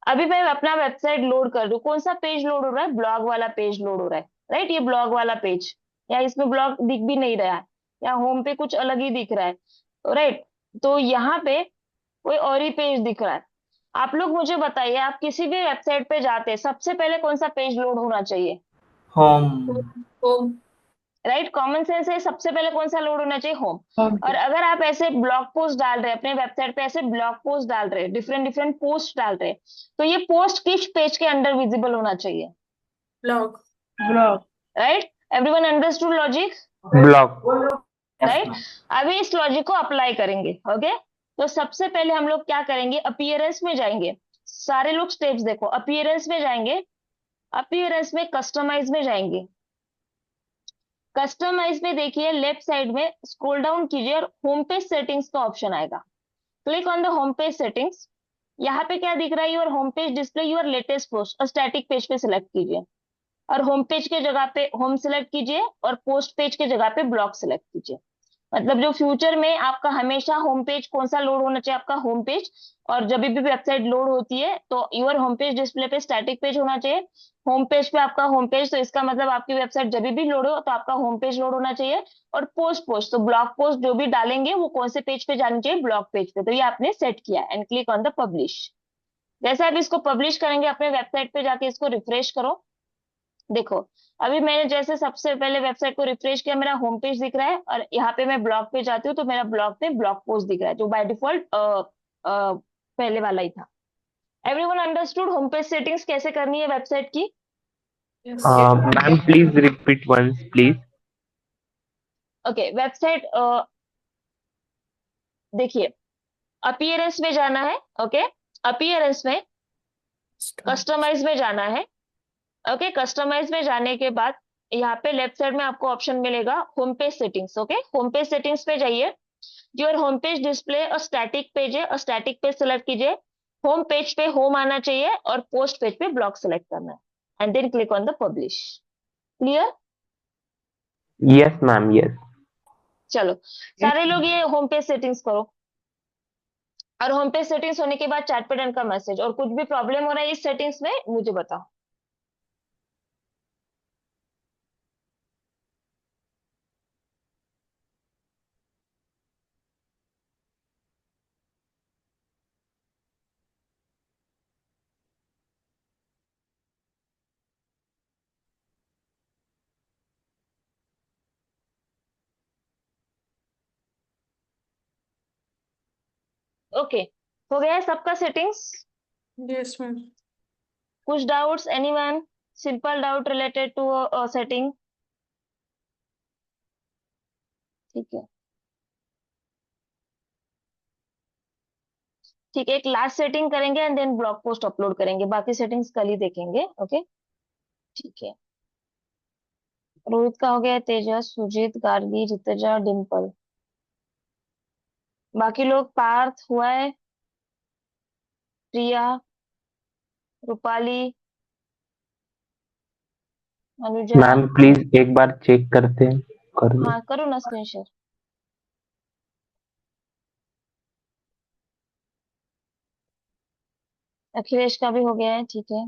अभी मैं अपना वेबसाइट लोड कर रही हूँ, कौन सा पेज लोड हो रहा है? ब्लॉग वाला पेज लोड हो रहा है, राइट? ये ब्लॉग वाला पेज, या इसमें ब्लॉग दिख भी नहीं रहा है, या होम पे कुछ अलग ही दिख रहा है, राइट? तो यहाँ पे कोई और ही पेज दिख रहा है। आप लोग मुझे बताइए, आप किसी भी वेबसाइट पे जाते हैं, सबसे पहले कौन सा पेज लोड होना चाहिए? home, home. Right, common sense है, सबसे पहले कौन सा लोड होना चाहिए? होम। होम और पे। अगर आप ऐसे ब्लॉग पोस्ट डाल रहे हैं अपने वेबसाइट पे, ऐसे ब्लॉग पोस्ट डाल रहे हैं, डिफरेंट डिफरेंट पोस्ट डाल रहे हैं, तो ये पोस्ट किस पेज के अंडर विजिबल होना चाहिए? Blog. Blog. Right, everyone understood logic? Block. yes right, ma'am, अभी इस लॉजिक को अप्लाई करेंगे, ओके? तो सबसे पहले हम लोग क्या करेंगे, अपीयरेंस में जाएंगे। सारे लोग स्टेप्स देखो, अपीयरेंस में जाएंगे, अपीयरेंस में कस्टमाइज में जाएंगे, कस्टमाइज में देखिए लेफ्ट साइड में स्क्रॉल डाउन कीजिए और होम पेज सेटिंग्स का ऑप्शन आएगा। Click on the home page settings. यहाँ पे क्या दिख रहा है? Your home page display your latest post, और स्टैटिक पेज पे सिलेक्ट कीजिए, और होम पेज के जगह पे होम सिलेक्ट कीजिए, और पोस्ट पेज के जगह पे ब्लॉक सिलेक्ट कीजिए। मतलब जो फ्यूचर में आपका हमेशा होम पेज कौन सा लोड होना चाहिए? आपका होम पेज। और जब भी वेबसाइट लोड होती है तो यूर होम पेज डिस्प्ले पे स्टैटिक पेज होना चाहिए, होम पेज पे आपका होम पेज, तो इसका मतलब आपकी वेबसाइट जब भी लोड हो तो आपका होम पेज लोड होना चाहिए। और पोस्ट पोस्ट तो ब्लॉग पोस्ट जो भी डालेंगे वो कौन से पेज पे जानी चाहिए? ब्लॉग पेज पे। तो ये आपने सेट किया, and click on the publish. जैसे आप इसको पब्लिश करेंगे अपने वेबसाइट पे जाके इसको रिफ्रेश करो, देखो अभी मैंने जैसे सबसे पहले वेबसाइट को रिफ्रेश किया, मेरा होम पेज दिख रहा है, और यहाँ पे मैं ब्लॉग पे जाती हूँ तो मेरा ब्लॉग पे ब्लॉग पोस्ट दिख रहा है, जो बाय डिफॉल्ट पहले वाला ही था। Everyone understood home page settings कैसे करनी है वेबसाइट की? Yes. Ma'am please repeat once please. Okay, website देखिए, अपीयरेंस में जाना है, ओके? अपीयरेंस में कस्टमाइज में जाना है, ओके? कस्टमाइज में जाने के बाद यहाँ पे लेफ्ट साइड में आपको ऑप्शन मिलेगा home page settings, okay? Home page settings पे जाइए, योर होम पेज डिस्प्ले और स्टैटिक पेज है, और स्टैटिक पेज सेलेक्ट कीजिए, होम पेज पे होम आना चाहिए, और पोस्ट पेज पे ब्लॉक सेलेक्ट करना है, and then click on the publish. Clear? Yes ma'am, yes. चलो, यस। सारे लोग ये होम पेज सेटिंग्स करो, और होम पेज सेटिंग्स होने के बाद चैट पे डन का मैसेज, और कुछ भी प्रॉब्लम हो रहा है इस सेटिंग्स में मुझे बताओ। ओके, हो गया है सबका सेटिंग्स? Yes ma'am. कुछ doubts anyone? Simple doubt related to setting? ठीक है, ठीक है, एक लास्ट सेटिंग करेंगे and then blog post upload करेंगे, बाकी सेटिंग्स कल ही देखेंगे, ओके? ठीक है, रोहित का हो गया, तेजस, सुजीत, गार्गी, ऋतजा, डिम्पल। बाकी लोग, पार्थ हुआ है, प्रिया, रूपाली, अनुजा। मैम प्लीज एक बार चेक करते हैं, कर लो। हाँ करो ना स्क्रीन शेयर। अखिलेश का भी हो गया है, ठीक है।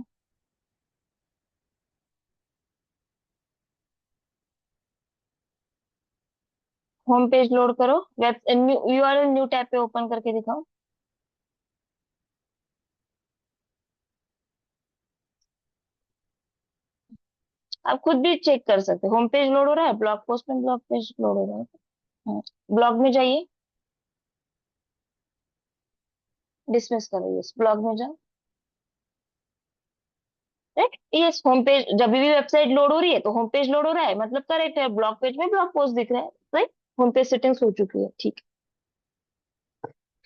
होम पेज लोड करो, वेब यूआरएल न्यू टैब पे ओपन करके दिखाओ। आप खुद भी चेक कर सकते हो, होम पेज लोड हो रहा है, ब्लॉग पोस्ट में ब्लॉग पेज लोड हो रहा है। ब्लॉग में जाइए, डिसमिस करो, यस ब्लॉग में जाओ। राइट, यस होम पेज, जब भी वेबसाइट लोड हो रही है तो होम पेज लोड हो रहा है, मतलब करेक्ट है, ब्लॉग पेज में ब्लॉग पोस्ट दिख रहा है। राइट, होम पेज सेटिंग्स हो चुकी है, ठीक।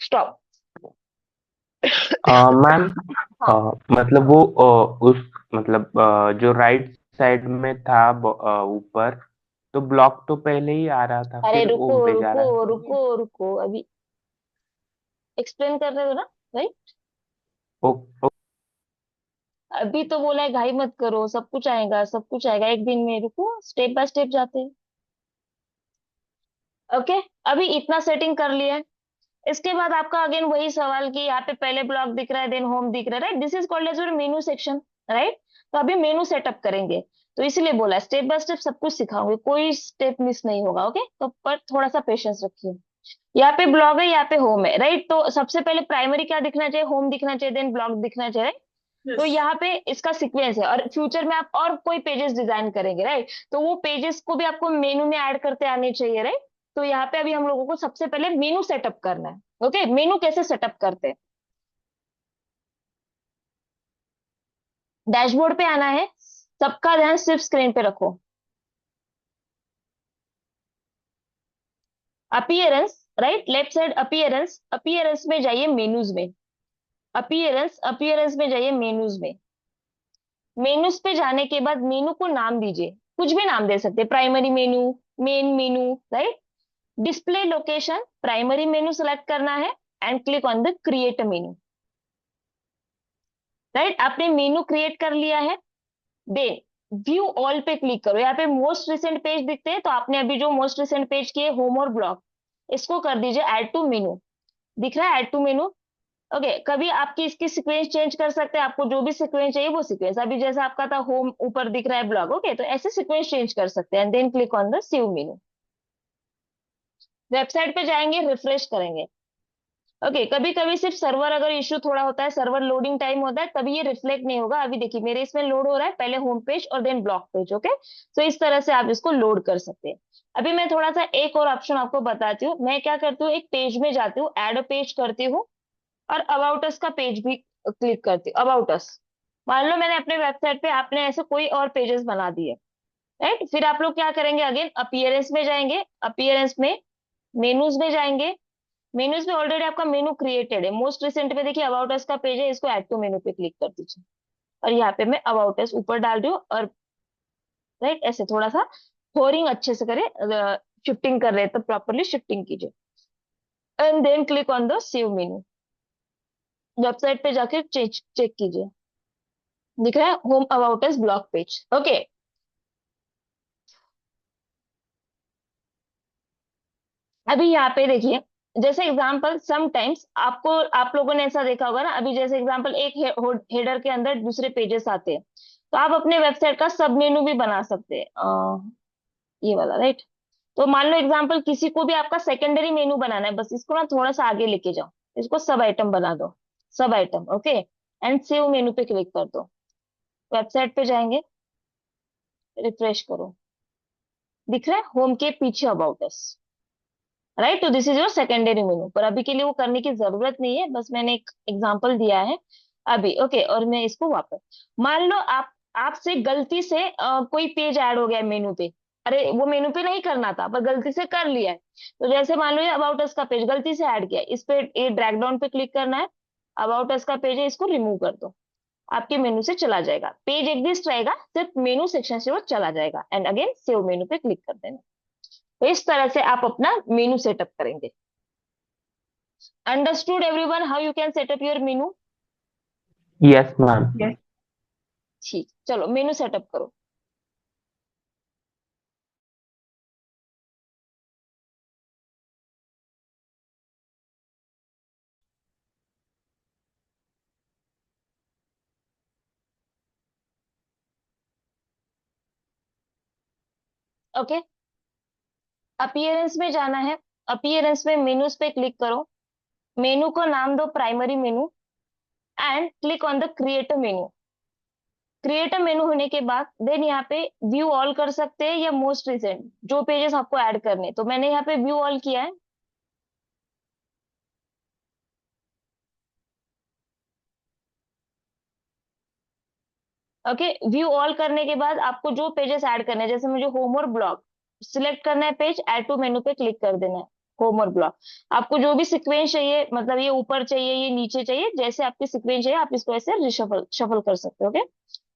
स्टॉप। मैम हाँ मतलब वो उस मतलब जो राइट साइड में था ऊपर, तो ब्लॉक तो पहले ही आ रहा था, अरे फिर रुको होम पेज आ रुको रहा था। रुको रुको, अभी एक्सप्लेन कर रहे हो ना। राइट, ओ, ओ, अभी तो बोला है घाई मत करो, सब कुछ आएगा, सब कुछ आएगा एक दिन में, रुको स्टेप बाय स्टेप जाते हैं। ओके, अभी इतना सेटिंग कर लिया है। इसके बाद आपका अगेन वही सवाल कि यहाँ पे पहले ब्लॉग दिख रहा है, देन होम दिख रहा है, right, this is called as your menu section. Right, तो अभी मेनू सेटअप करेंगे, तो इसीलिए बोला स्टेप बाय स्टेप सब कुछ सिखाऊंगे, कोई स्टेप मिस नहीं होगा। ओके, तो पर थोड़ा सा पेशेंस रखिए। यहाँ पे ब्लॉग है, यहाँ पे होम है, राइट, तो सबसे पहले प्राइमरी क्या दिखना चाहिए, होम दिखना चाहिए, देन ब्लॉग दिखना चाहिए। तो Yes. यहाँ पे इसका सीक्वेंस है, और फ्यूचर में आप और कोई पेजेस डिजाइन करेंगे, राइट, तो वो पेजेस को भी आपको मेनू में ऐड करते आने चाहिए। राइट, तो यहाँ पे अभी हम लोगों को सबसे पहले मेनू सेटअप करना है। ओके, मेनू कैसे सेटअप करते हैं, डैशबोर्ड पे आना है, सबका ध्यान सिर्फ स्क्रीन पे रखो। Appearance, right, left side appearance, appearance में जाइए, मेनूज में, अपीयरेंस, अपीयरेंस में जाइए, मेनूज में। मेनूज पे जाने के बाद मेनू को नाम दीजिए, कुछ भी नाम दे सकते हैं, प्राइमरी मेनू, main menu, right. Display location, primary मेनू सेलेक्ट करना है, and click on the create menu. Right, आपने मेनू क्रिएट कर लिया है, देन व्यू ऑल पे क्लिक करो, यहाँ पे मोस्ट रिसेंट पेज दिखते हैं, तो आपने अभी जो मोस्ट रिसेंट पेज किए होम और ब्लॉग, इसको कर दीजिए ऐड टू मेनू। दिख रहा है ऐड टू मेनू। ओके, कभी आपकी इसकी सीक्वेंस चेंज कर सकते हैं, आपको जो भी सीक्वेंस चाहिए वो सीक्वेंस, अभी जैसा आपका था होम ऊपर दिख रहा है ब्लॉग, ओके, तो ऐसे सीक्वेंस चेंज कर सकते हैं, then click on the save menu. Website पे जाएंगे, रिफ्रेश करेंगे। ओके, कभी कभी सिर्फ सर्वर अगर इश्यू थोड़ा होता है, सर्वर लोडिंग टाइम होता है, तभी ये रिफ्लेक्ट नहीं होगा। अभी देखिए मेरे इसमें लोड हो रहा है, पहले होम पेज और देन ब्लॉग पेज। ओके, तो इस तरह से आप इसको लोड कर सकते हैं। अभी मैं थोड़ा सा एक और ऑप्शन आपको बताती हूँ, मैं क्या करती हूँ, एक पेज में जाती हूँ, एड पेज करती हूँ, और अबाउट अस का पेज भी क्लिक करती हूँ। अबाउट अस, मान लो मैंने अपने वेबसाइट पे आपने ऐसे कोई और पेजेस बना दिए, राइट, फिर आप लोग क्या करेंगे, अगेन अपीयरेंस में जाएंगे, अपीयरेंस में मेनूज में जाएंगे, मेनूज में ऑलरेडी आपका मेनू क्रिएटेड है, मोस्ट रिसेंट में देखिए अबाउट अस का पेज है, इसको ऐड टू मेनू पे क्लिक कर दीजिए, और यहाँ पे मैं अबाउट अस ऊपर डाल रही हूँ, और राइट ऐसे थोड़ा सा होरिंग अच्छे से करें, शिफ्टिंग कर रहे हैं तो प्रॉपरली शिफ्टिंग कीजिए, and then click on the save menu. Website पे जाके चेक चेक कीजिए, दिख रहा है home about us blog page. Okay, अभी यहाँ पे देखिए, जैसे एग्जांपल समटाइम्स आपको, आप लोगों ने ऐसा देखा होगा ना, अभी जैसे एग्जांपल एक हेडर के अंदर दूसरे पेजेस आते हैं, तो आप अपने वेबसाइट का सब मेनू भी बना सकते हैं, ये वाला, राइट। तो मान लो एग्जांपल किसी को भी आपका सेकेंडरी मेनू बनाना है, बस इसको ना थोड़ा सा आगे लेके जाओ, इसको सब आइटम बना दो, सब आइटम। ओके, एंड सेव मेनू पे क्लिक कर दो, वेबसाइट पे जाएंगे, रिफ्रेश करो, दिख रहा है होम के पीछे अबाउट अस, राइट, तो दिस इज योर सेकेंडरी मेनू, पर अभी के लिए वो करने की जरूरत नहीं है, बस मैंने एक एग्जांपल दिया है अभी। ओके, और मैं इसको वापस, मान लो आप आपसे गलती से कोई पेज ऐड हो गया मेनू पे, अरे वो मेनू पे नहीं करना था पर गलती से कर लिया है, तो जैसे मान लो ये अबाउट अस का पेज गलती से ऐड किया, इस पे ये ड्रैग डाउन पे क्लिक करना है, अबाउट अस का पेज है, इसको रिमूव कर दो, आपके मेनू से चला जाएगा, पेज एग्जिस्ट रहेगा, सिर्फ मेनू सेक्शन से वो चला जाएगा, एंड अगेन सेव मेनू पे क्लिक कर देना। तो इस तरह से आप अपना मेनू सेटअप करेंगे। Understood everyone how you can setup your menu? Yes ma'am. Yes. ठीक, चलो मेनू सेटअप करो। ओके, अपीयरेंस में जाना है। अपीयरेंस में मेनूज पे क्लिक करो। मेनू को नाम दो primary menu and click on the create menu. Create मेनू होने के बाद देन यहाँ पे व्यू ऑल कर सकते हैं या मोस्ट रिसेंट, जो पेजेस आपको ऐड करने। तो मैंने यहाँ पे व्यू ऑल किया है। ओके, व्यू ऑल करने के बाद आपको जो पेजेस ऐड करने हैं, जैसे मुझे होम और ब्लॉग सिलेक्ट करना है, पेज ऐड टू मेनू पे क्लिक कर देना है। होम और ब्लॉग आपको जो भी सीक्वेंस चाहिए, मतलब ये ऊपर चाहिए, ये नीचे चाहिए, जैसे आपकी सीक्वेंस चाहिए आप इसको ऐसे रिशफल शफल कर सकते हो। Okay,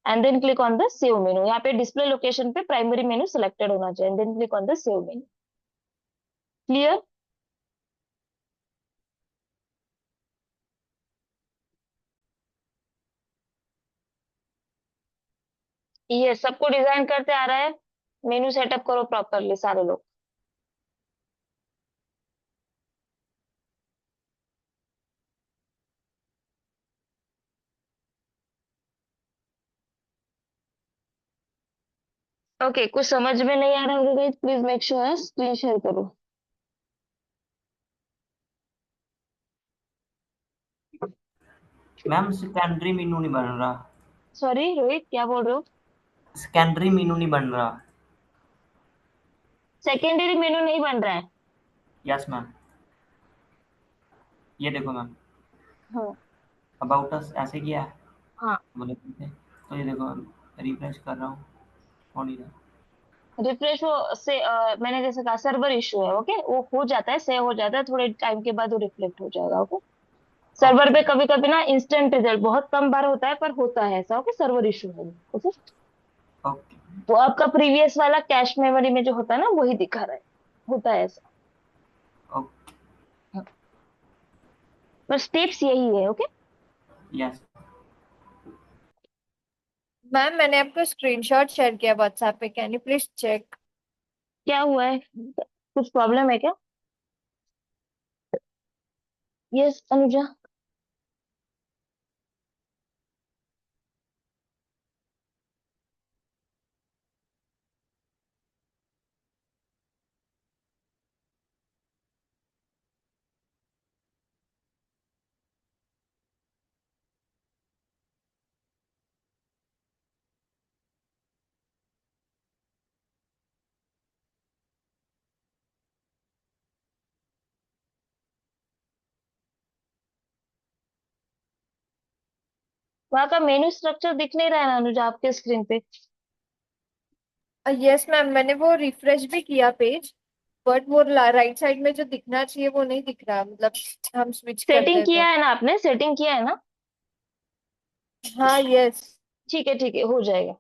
and then click on the save menu. यहाँ पे डिस्प्ले लोकेशन पे प्राइमरी मेनू सिलेक्टेड होना चाहिए, then click on the save menu. Clear? ये सबको डिजाइन करते आ रहा है। मेनू सेटअप करो प्रॉपरली सारे लोग। ओके, कुछ समझ में नहीं आ रहा होगा please make sure screen share करो। मैम सेकेंडरी मीनू नहीं बन रहा। सॉरी रोहित, क्या बोल रहे हो? सेकेंडरी मीनू नहीं बन रहा। सेकेंडरी मेनू नहीं बन रहा है? यस मैम, ये देखो मैम, हाँ अबाउट अस ऐसे किया है, हाँ, बोले थे, तो ये देखो मैम, रिफ्रेश कर रहा हूँ, हो नहीं रहा। रिफ्रेश हो से मैंने जैसे कहा सर्वर इशू है। ओके, वो हो जाता है, सेव हो जाता है, थोड़े टाइम के बाद वो रिफ्लेक्ट हो जाएगा। ओके, सर्वर ओके पे कभी कभी ना इंस्टेंट रिजल्ट बहुत कम बार होता है, पर होता है ऐसा। ओके, सर्वर इशू है। ओके, ओके तो आपका प्रीवियस वाला कैश मेमोरी में जो होता है ना वही दिखा रहा है, होता है ऐसा। ओके। हाँ, पर स्टेप्स यही है। ओके, यस मैम मैंने आपको स्क्रीनशॉट शेयर किया व्हाट्सएप पे, कैन यू प्लीज चेक? क्या हुआ है? कुछ प्रॉब्लम है क्या? यस अनुजा। वहाँ का मेनू स्ट्रक्चर दिख नहीं रहा है ना अनुजा आपके स्क्रीन पे? यस मैम, मैंने वो रिफ्रेश भी किया पेज, बट वो राइट साइड में जो दिखना चाहिए वो नहीं दिख रहा, मतलब हम स्विच करते सेटिंग हैं किया तो। है ना आपने? सेटिंग किया है ना? हाँ यस। ठीक है, हो जाएगा।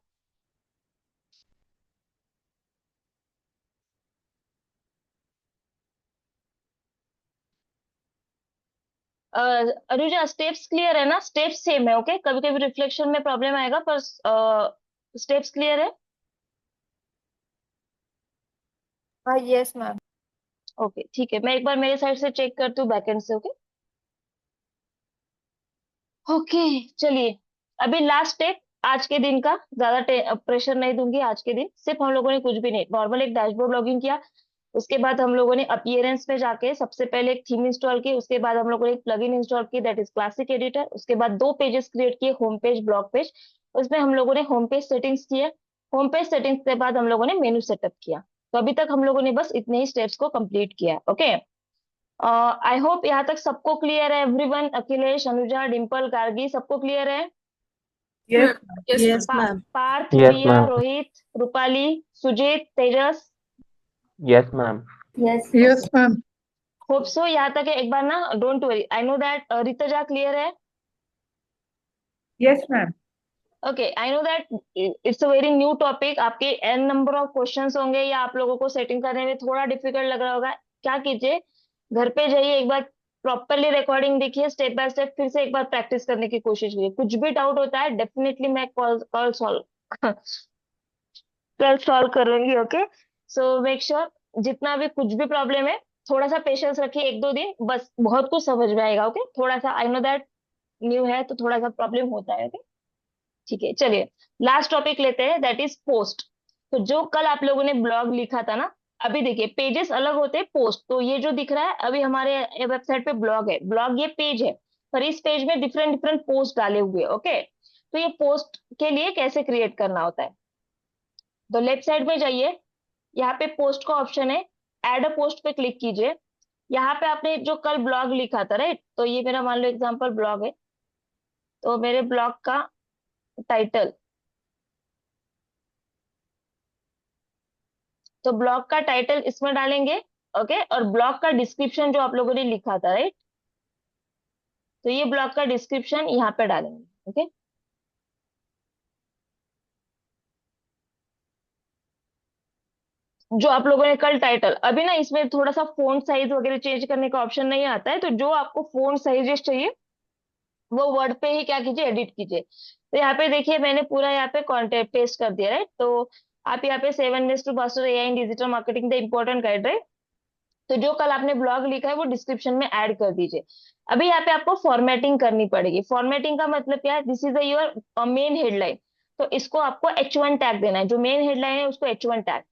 अनुजा स्टेप्स क्लियर है ना? स्टेप्स सेम है। ओके, कभी कभी रिफ्लेक्शन में प्रॉब्लम आएगा, पर स्टेप्स क्लियर है। हाँ यस मैम। ओके ठीक है, मैं एक बार मेरे साइड से चेक करती हूँ बैकएंड से। ओके ओके, चलिए अभी लास्ट स्टेप आज के दिन का। ज्यादा प्रेशर नहीं दूंगी आज के दिन। सिर्फ हम लोगों ने कुछ भी नहीं, नॉर्मल एक डैशबोर्ड लॉगिन किया। उसके बाद हम लोगों ने अपीयरेंस में जाके सबसे पहले एक थीम इंस्टॉल की। उसके बाद हम लोगों ने एक प्लगइन इंस्टॉल की, दैट इज क्लासिक एडिटर। उसके बाद दो पेजेस क्रिएट किए, होम पेज, ब्लॉग पेज। उसमें हम लोगों ने होम पेज सेटिंग्स किए। होम पेज सेटिंग्स के बाद हम लोगों ने मेनू सेटअप किया। तो अभी तक हम लोगों ने बस इतने ही स्टेप्स को कंप्लीट किया। ओके, आई होप यहाँ तक सबको क्लियर है। एवरीवन, अखिलेश, अनुजा, डिम्पल, गार्गी, सबको क्लियर है? Yes. Yes, Yes, पा, ma'am. Parth, yes Riya, ma'am. Rohit, Rupali, Sujit, Tejas. Yes ma'am. Yes. yes, ma'am. Hope so यहाँ तक है। एक बार ना, don't worry, I know that Ritaja clear है। Yes, ma'am. Okay, I know that it's a very new topic. आपके एन नंबर ऑफ क्वेश्चंस होंगे, या आप लोगों को सेटिंग करने में थोड़ा डिफिकल्ट लग रहा होगा। क्या कीजिए, घर पे जाइए एक बार, प्रॉपरली रिकॉर्डिंग देखिए, स्टेप बाय स्टेप फिर से एक बार प्रैक्टिस करने की कोशिश कीजिए। कुछ भी डाउट होता है डेफिनेटली मैं कॉल कॉल सॉल्व कल सॉल्व करूंगी। ओके, सो मेक श्योर जितना भी कुछ भी प्रॉब्लम है थोड़ा सा पेशेंस रखिए, 1-2 दिन बस, बहुत कुछ समझ में आएगा। ओके, थोड़ा सा आई नो दैट न्यू है तो थोड़ा सा प्रॉब्लम होता है। ओके, ठीक है, चलिए लास्ट टॉपिक लेते हैं, दैट इज पोस्ट। तो जो कल आप लोगों ने ब्लॉग लिखा था ना, अभी देखिए पेजेस अलग होते हैं, पोस्ट तो ये जो दिख रहा है अभी हमारे वेबसाइट पे ब्लॉग है, ब्लॉग ये पेज है, पर इस पेज में डिफरेंट डिफरेंट पोस्ट डाले हुए हैं। ओके, तो ये पोस्ट के लिए कैसे क्रिएट करना होता है, तो लेफ्ट साइड में जाइए, यहाँ पे पोस्ट का ऑप्शन है, ऐड अ पोस्ट पे क्लिक कीजिए। यहाँ पे आपने जो कल ब्लॉग लिखा था राइट, तो ये मेरा मान लो एग्जांपल ब्लॉग है, तो मेरे ब्लॉग का टाइटल, तो ब्लॉग का टाइटल इसमें डालेंगे। ओके, और ब्लॉग का डिस्क्रिप्शन जो आप लोगों ने लिखा था राइट, तो ये ब्लॉग का डिस्क्रिप्शन यहाँ पे डालेंगे। ओके, जो आप लोगों ने कल टाइटल, अभी ना इसमें थोड़ा सा फोंट साइज वगैरह चेंज करने का ऑप्शन नहीं आता है, तो जो आपको फोंट साइजेस चाहिए वो वर्ड पे ही क्या कीजिए, एडिट कीजिए। तो यहाँ पे देखिए मैंने पूरा यहाँ पे कॉन्टेंट पेस्ट कर दिया राइट, तो आप यहाँ पे 7 ways to master AI in digital marketing the important guide right, तो जो कल आपने ब्लॉग लिखा है वो डिस्क्रिप्शन में ऐड कर दीजिए। अभी यहाँ पे आपको फॉर्मेटिंग करनी पड़ेगी। फॉर्मेटिंग का मतलब क्या है, this is your main headline, तो इसको आपको H1 टैग देना है, जो मेन हेडलाइन है उसको H1 टैग।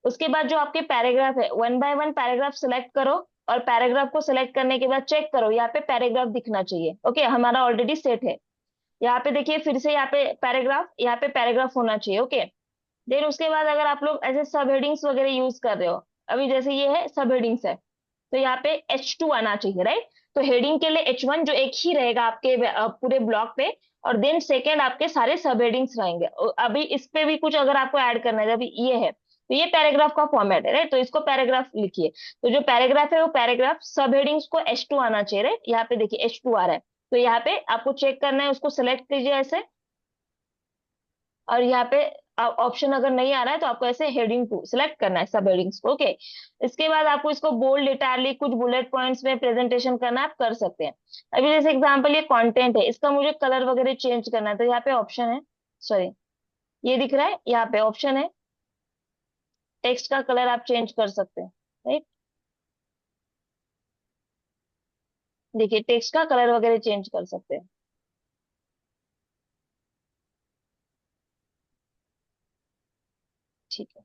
उसके बाद जो आपके पैराग्राफ है, 1 by 1 पैराग्राफ सिलेक्ट करो, और पैराग्राफ को सिलेक्ट करने के बाद चेक करो यहाँ पे पैराग्राफ दिखना चाहिए। ओके, हमारा ऑलरेडी सेट है, यहाँ पे देखिए फिर से यहाँ पे पैराग्राफ होना चाहिए। ओके, देन उसके बाद अगर आप लोग ऐसे सब हेडिंग्स वगैरह यूज कर रहे हो, अभी जैसे ये है सब हेडिंग्स है, तो यहाँ पे H2 आना चाहिए राइट, तो हेडिंग के लिए H1 जो एक ही रहेगा आपके पूरे ब्लॉक पे, और देन सेकेंड आपके सारे सब हेडिंग्स रहेंगे। अभी इस पे भी कुछ अगर आपको ऐड करना है, अभी ये है तो ये पैराग्राफ का फॉर्मेट है राइट, तो इसको पैराग्राफ लिखिए। तो जो पैराग्राफ है वो पैराग्राफ सब हेडिंग्स को H2 आना चाहिए राइट, यहाँ पे देखिए H2 आ रहा है, तो यहाँ पे आपको चेक करना है, उसको सिलेक्ट कीजिए ऐसे, और यहाँ पे ऑप्शन अगर नहीं आ रहा है तो आपको ऐसे हेडिंग 2 सिलेक्ट करना है, सब हेडिंग्स को। ओके, इसके बाद आपको इसको बोल्ड, इटैलिक, कुछ बुलेट पॉइंट्स में प्रेजेंटेशन करना है, आप कर सकते हैं। अभी जैसे एग्जांपल ये कंटेंट है, इसका मुझे कलर वगैरह चेंज करना है, तो यहाँ पे ऑप्शन है, सॉरी ये दिख रहा है, यहाँ पे ऑप्शन है, टेक्स्ट का कलर आप चेंज कर सकते हैं राइट, देखिए टेक्स्ट का कलर वगैरह चेंज कर सकते हैं। ठीक है,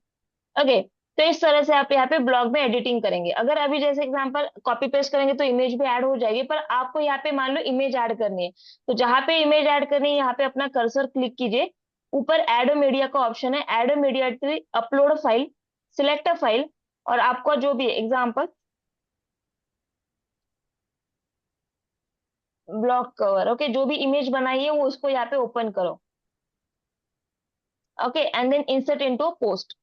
ओके, तो इस तरह से आप यहाँ पे ब्लॉग में एडिटिंग करेंगे। अगर अभी जैसे एग्जांपल कॉपी पेस्ट करेंगे तो इमेज भी ऐड हो जाएगी, पर आपको यहाँ पे मान लो इमेज ऐड करनी है, तो जहां पे इमेज ऐड करनी है यहाँ पे अपना कर्सर क्लिक कीजिए, ऊपर एड मीडिया का ऑप्शन है, add media to upload file, select a file, और आपका जो भी एग्जाम्पल ब्लॉग कवर, ओके, जो भी इमेज बनाई है वो उसको यहाँ पे ओपन करो। Okay, and then insert into post,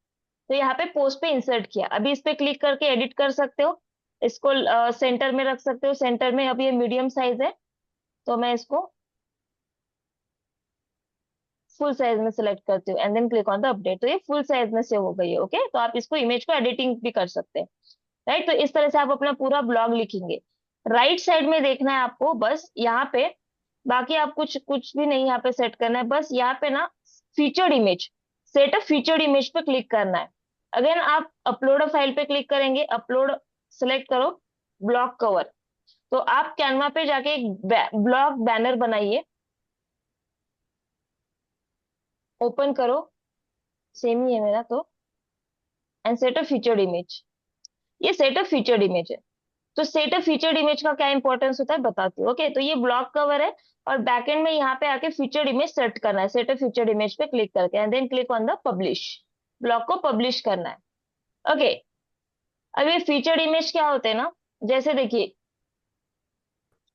तो यहाँ पे पोस्ट पे इंसर्ट किया, अभी इस पे क्लिक करके एडिट कर सकते हो, इसको सेंटर में रख सकते हो, सेंटर में अभी ये मीडियम साइज है तो मैं इसको फुल साइज में सिलेक्ट करती हूँ, and then click on the update, तो ये फुल साइज में सेव हो गई है। ओके, तो आप इसको इमेज को एडिटिंग भी कर सकते हैं राइट, तो इस तरह से आप अपना पूरा ब्लॉग लिखेंगे। राइट साइड में देखना है आपको बस यहाँ पे, बाकी आप कुछ कुछ भी नहीं यहाँ पे सेट करना है, बस यहाँ पे ना featured image, set a featured image पे क्लिक करना है। अगेन आप अपलोड अ फाइल पे क्लिक करेंगे, अपलोड सेलेक्ट करो, ब्लॉक कवर, तो आप कैनवा पे जाके एक ब्लॉग बैनर बनाइए, ओपन करो, सेम ही है मेरा तो, and set a featured image, ये सेट अ फीचर्ड इमेज है। तो सेट अ फीचर्ड इमेज का क्या इंपॉर्टेंस होता है बताती हूँ। ओके, तो ये ब्लॉक कवर है, और बैकएंड में यहाँ पे आके फीचर्ड इमेज सेट करना है, सेट अ फीचर्ड इमेज पे क्लिक करके, and then click on the publish, blog को पब्लिश करना है। ओके, अब ये फीचर्ड इमेज क्या होते हैं ना, जैसे देखिए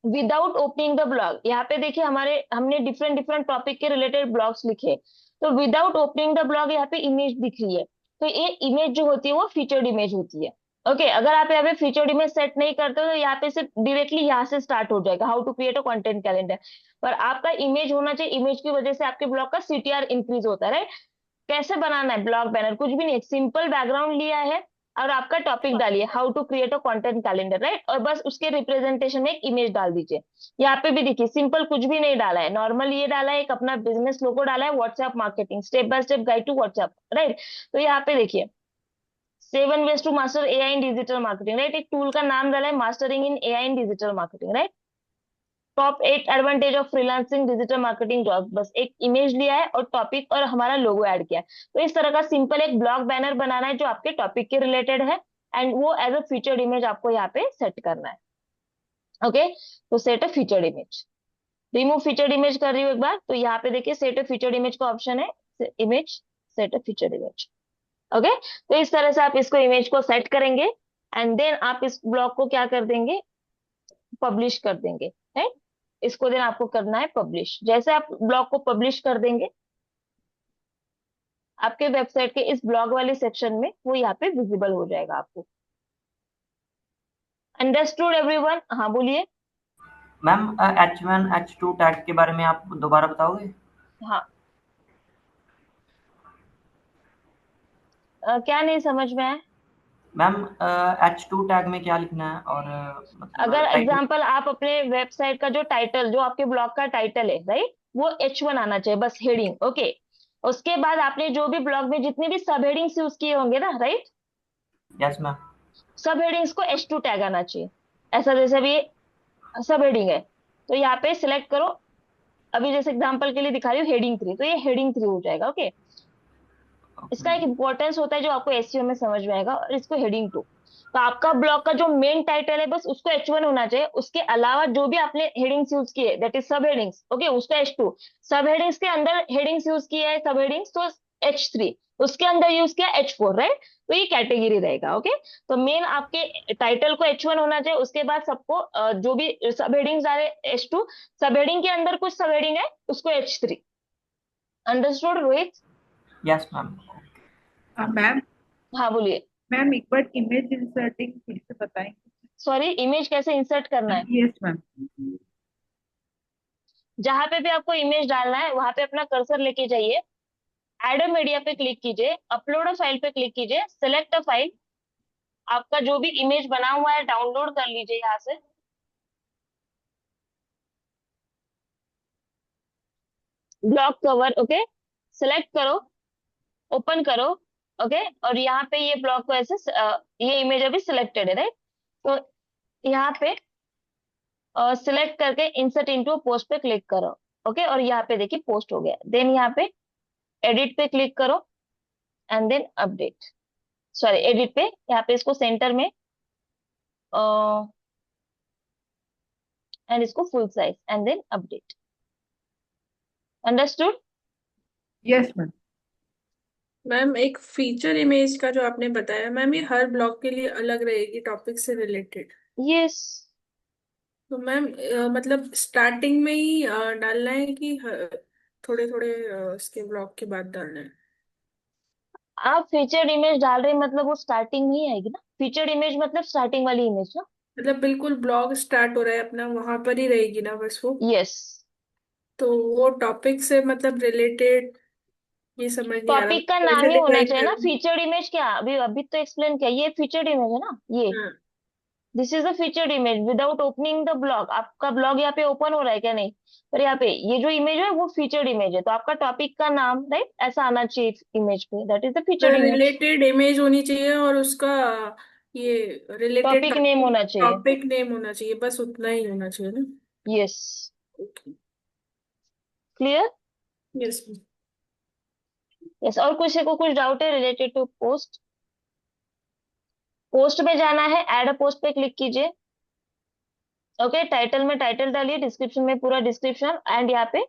विदाउट ओपनिंग द ब्लॉग, यहाँ पे देखिए हमने डिफरेंट डिफरेंट टॉपिक के रिलेटेड ब्लॉग्स लिखे, तो विदाउट ओपनिंग द ब्लॉग यहाँ पे इमेज दिख रही है, तो ये इमेज जो होती है वो फीचर्ड इमेज होती है। ओके, अगर आप यहाँ पे फीचर्ड इमेज सेट नहीं करते हो तो यहाँ पे सिर्फ डायरेक्टली यहाँ से स्टार्ट हो जाएगा, how to create a content calendar, पर आपका इमेज होना चाहिए, इमेज की वजह से आपके ब्लॉग का CTR इंक्रीज होता है राइट। कैसे बनाना है ब्लॉग बैनर, कुछ भी नहीं, सिंपल बैकग्राउंड लिया है, और आपका टॉपिक डालिए how to create a content calendar, right, और बस उसके रिप्रेजेंटेशन में एक इमेज डाल दीजिए। यहाँ पे भी देखिए सिंपल कुछ भी नहीं डाला है, नॉर्मल ये डाला है, एक अपना बिजनेस लोगो डाला है, WhatsApp marketing step by step guide to WhatsApp, right. तो यहाँ पे देखिए 7 ways to master AI in digital marketing, right, एक टूल का नाम डाला है mastering in AI in digital marketing, right. Top 8 advantage of freelancing digital marketing job, बस एक इमेज लिया है और टॉपिक और हमारा लोगो ऐड किया है। तो इस तरह का सिंपल एक ब्लॉग बैनर बनाना है जो आपके टॉपिक के रिलेटेड है, एंड वो एज अ फीचर्ड इमेज आपको यहाँ पे सेट करना है। ओके, तो set a featured image, remove featured image कर रही हूँ एक बार। तो यहाँ पे देखिए सेट अ फीचर्ड इमेज का ऑप्शन है, image, set a featured image. Okay, तो इस तरह से आप इसको इमेज को सेट करेंगे, एंड देन आप इस ब्लॉग को क्या कर देंगे, पब्लिश कर देंगे, राइट। इसको देन आपको करना है पब्लिश। जैसे आप ब्लॉग को पब्लिश कर देंगे, आपके वेबसाइट के इस ब्लॉग वाले सेक्शन में वो यहाँ पे विजिबल हो जाएगा आपको। Understood everyone? हाँ बोलिए। मैम H1 H2 टैग के बारे में आप दोबारा बताओगे? हाँ, क्या नहीं समझ में आया? मैम H2 टैग में क्या लिखना है, और मतलब अगर टाइटल? एग्जाम्पल आप अपने वेबसाइट का जो टाइटल, जो आपके ब्लॉग का टाइटल है, राइट, वो H1 आना चाहिए, बस हेडिंग। ओके, उसके बाद आपने जो भी ब्लॉग में जितने भी सब हेडिंग्स यूज किए होंगे ना, राइट, यस मैम। सब हेडिंग्स को H2 टैग आना चाहिए। ऐसा जैसे भी सब हेडिंग है तो यहाँ पे सिलेक्ट करो, अभी जैसे एग्जांपल के लिए दिखा रही हूँ हेडिंग 3, तो ये हेडिंग 3 हो जाएगा। ओके, इसका एक इंपॉर्टेंस होता है जो आपको एसईओ में समझ में आएगा, और इसको हेडिंग 2। तो आपका ब्लॉग का जो मेन टाइटल है बस उसको H1 होना चाहिए, उसके अलावा जो भी आपने हेडिंग्स यूज किए दैट इज सब हेडिंग्स, ओके, उसका H2। सब हेडिंग्स के अंदर हेडिंग्स यूज किया है, सब हेडिंग्स, तो H3, उसके अंदर यूज किया H4, राइट। तो ये कैटेगरी रहेगा। ओके, तो मेन आपके टाइटल को H1 होना चाहिए, उसके बाद सबको जो भी सब हेडिंग्स आ रहे H2, सब हेडिंग के अंदर कुछ सब हेडिंग है उसको H3। Understood Rohit? Yes ma'am. Ma'am हाँ बोलिए। मैम एक बार इमेज इंसर्टिंग फिर से बताएंगे? सॉरी, इमेज कैसे इंसर्ट करना है? Yes ma'am. जहां पे भी आपको इमेज डालना है वहां पे अपना कर्सर लेके जाइए, एड अ मीडिया पे क्लिक कीजिए, अपलोड अ फाइल पे क्लिक कीजिए, सेलेक्ट अ फाइल, आपका जो भी इमेज बना हुआ है डाउनलोड कर लीजिए यहाँ से। ब्लॉक कवर, ओके, सेलेक्ट करो, ओपन करो, ओके, और यहाँ पे ये ब्लॉक को ऐसे ये इमेज अभी सिलेक्टेड है, राइट। तो यहाँ पे सिलेक्ट करके इंसर्ट इनटू पोस्ट पे क्लिक करो, ओके, और यहाँ पे देखिए पोस्ट हो गया। देन यहाँ पे एडिट पे क्लिक करो, and then update, sorry edit पे, यहाँ पे इसको सेंटर में एंड इसको full size, and then update. Understood? Yes ma'am. Ma'am एक फीचर इमेज का जो आपने बताया मैम, ये हर ब्लॉग के लिए अलग रहेगी टॉपिक से रिलेटेड? यस, तो मैम मतलब स्टार्टिंग में ही डालना है कि थोड़े थोड़े इसके ब्लॉग के बाद डालना है? आप फीचर्ड इमेज डाल रहे हैं मतलब वो स्टार्टिंग में ही आएगी ना, फीचर्ड इमेज मतलब स्टार्टिंग वाली इमेज ना। मतलब बिल्कुल ब्लॉग स्टार्ट हो रहा है अपना वहां पर ही रहेगी ना बस वो? यस, तो वो टॉपिक से मतलब रिलेटेड, ये समझ नहीं आ रहा टॉपिक का नाम कैसे ही होना डिसाइड चाहिए ना। करना? फीचर्ड इमेज क्या, अभी अभी तो एक्सप्लेन किया, ये फीचर्ड इमेज है ना, ये हाँ। This is the featured image without opening the blog. आपका ब्लॉग यहाँ पे ओपन हो रहा है क्या? नहीं, पर यहाँ पे ये जो इमेज है वो फीचर्ड इमेज है, तो आपका टॉपिक का नाम, राइट, ऐसा आना चाहिए इमेज पे, that is the featured image. Related image होनी चाहिए और उसका ये रिलेटेड टॉपिक नेम होना चाहिए। टॉपिक नेम होना चाहिए, बस उतना ही होना चाहिए ना? Yes, okay. Clear? Yes. Yes, और किसी को कुछ डाउट है रिलेटेड टू पोस्ट? पोस्ट में जाना है, ऐड अ पोस्ट पे क्लिक कीजिए, ओके, टाइटल में टाइटल डालिए, डिस्क्रिप्शन में पूरा डिस्क्रिप्शन, एंड यहाँ पे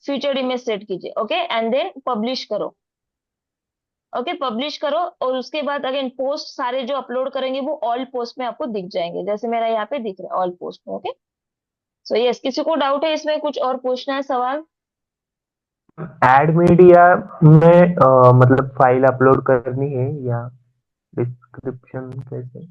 फीचर्ड इमेज सेट कीजिए, ओके, एंड देन पब्लिश करो। ओके, पब्लिश करो, और उसके बाद अगेन पोस्ट सारे जो अपलोड करेंगे वो ऑल पोस्ट में आपको दिख जाएंगे, जैसे मेरा यहाँ पे दिख रहा है ऑल पोस्ट में। ओके, सो यस, किसी को डाउट है इसमें, कुछ और पूछना है, सवाल? एड मीडिया में मतलब फाइल अपलोड करनी है या डिस्क्रिप्शन कैसे?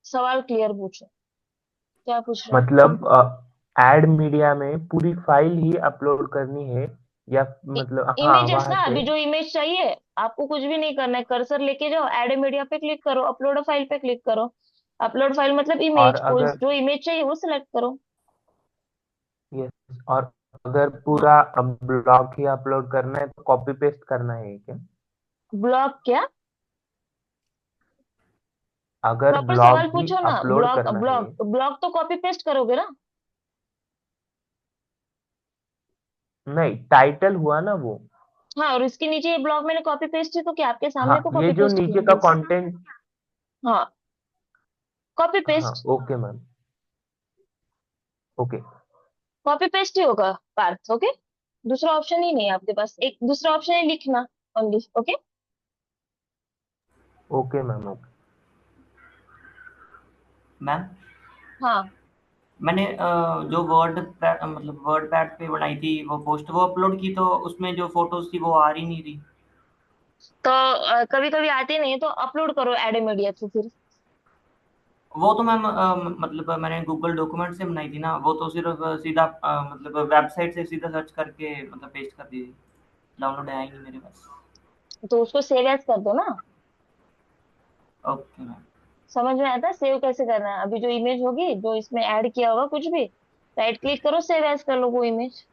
सवाल क्लियर पूछो, क्या पूछ रहे हैं? मतलब एड मीडिया में पूरी फाइल ही अपलोड करनी है या मतलब हाँ इमेजेस वहां ना, से। अभी जो इमेज चाहिए आपको कुछ भी नहीं करना है, कर्सर लेके जाओ, ऐड मीडिया पे क्लिक करो, अपलोड फाइल पे क्लिक करो। अपलोड फाइल मतलब और इमेज, को अगर जो इमेज चाहिए वो सिलेक्ट करो। यस, और अगर पूरा ब्लॉग ही अपलोड करना है तो कॉपी पेस्ट करना है क्या? ब्लॉक क्या? अगर प्रॉपर ब्लॉग सवाल ही पूछो ना, अपलोड ब्लॉक करना है। ब्लॉक ब्लॉक तो कॉपी पेस्ट करोगे ना। नहीं, टाइटल हुआ ना वो। हाँ, और इसके नीचे ये ब्लॉक मैंने कॉपी पेस्ट है तो क्या आपके हाँ, सामने तो ये कॉपी जो पेस्ट किया नीचे है का बस। कंटेंट। हाँ, कॉपी हाँ, paste. Okay ma'am. Okay. Copy paste ही होगा पार्थ, ओके। दूसरा ऑप्शन ही नहीं है आपके पास, एक दूसरा ऑप्शन है लिखना only, okay. Okay ma'am, okay. Ma'am, हाँ, मैंने जो वर्ड मतलब वर्ड पैड पे बनाई थी वो पोस्ट, वो अपलोड की तो उसमें जो फोटोज थी वो आ रही नहीं रही। तो कभी कभी आती नहीं है तो अपलोड करो एड मीडिया थ्रू फिर। वो तो मैम मतलब मैंने गूगल डॉक्यूमेंट से बनाई थी ना, वो तो सिर्फ सीधा मतलब वेबसाइट से सीधा सर्च करके मतलब पेस्ट कर दी थी, डाउनलोड है ही नहीं मेरे पास। तो उसको सेव एज कर दो ना। Okay ma'am. समझ में आता है सेव कैसे करना है? अभी जो इमेज होगी जो इसमें ऐड किया होगा कुछ भी, राइट क्लिक करो, सेव एज कर लो वो इमेज।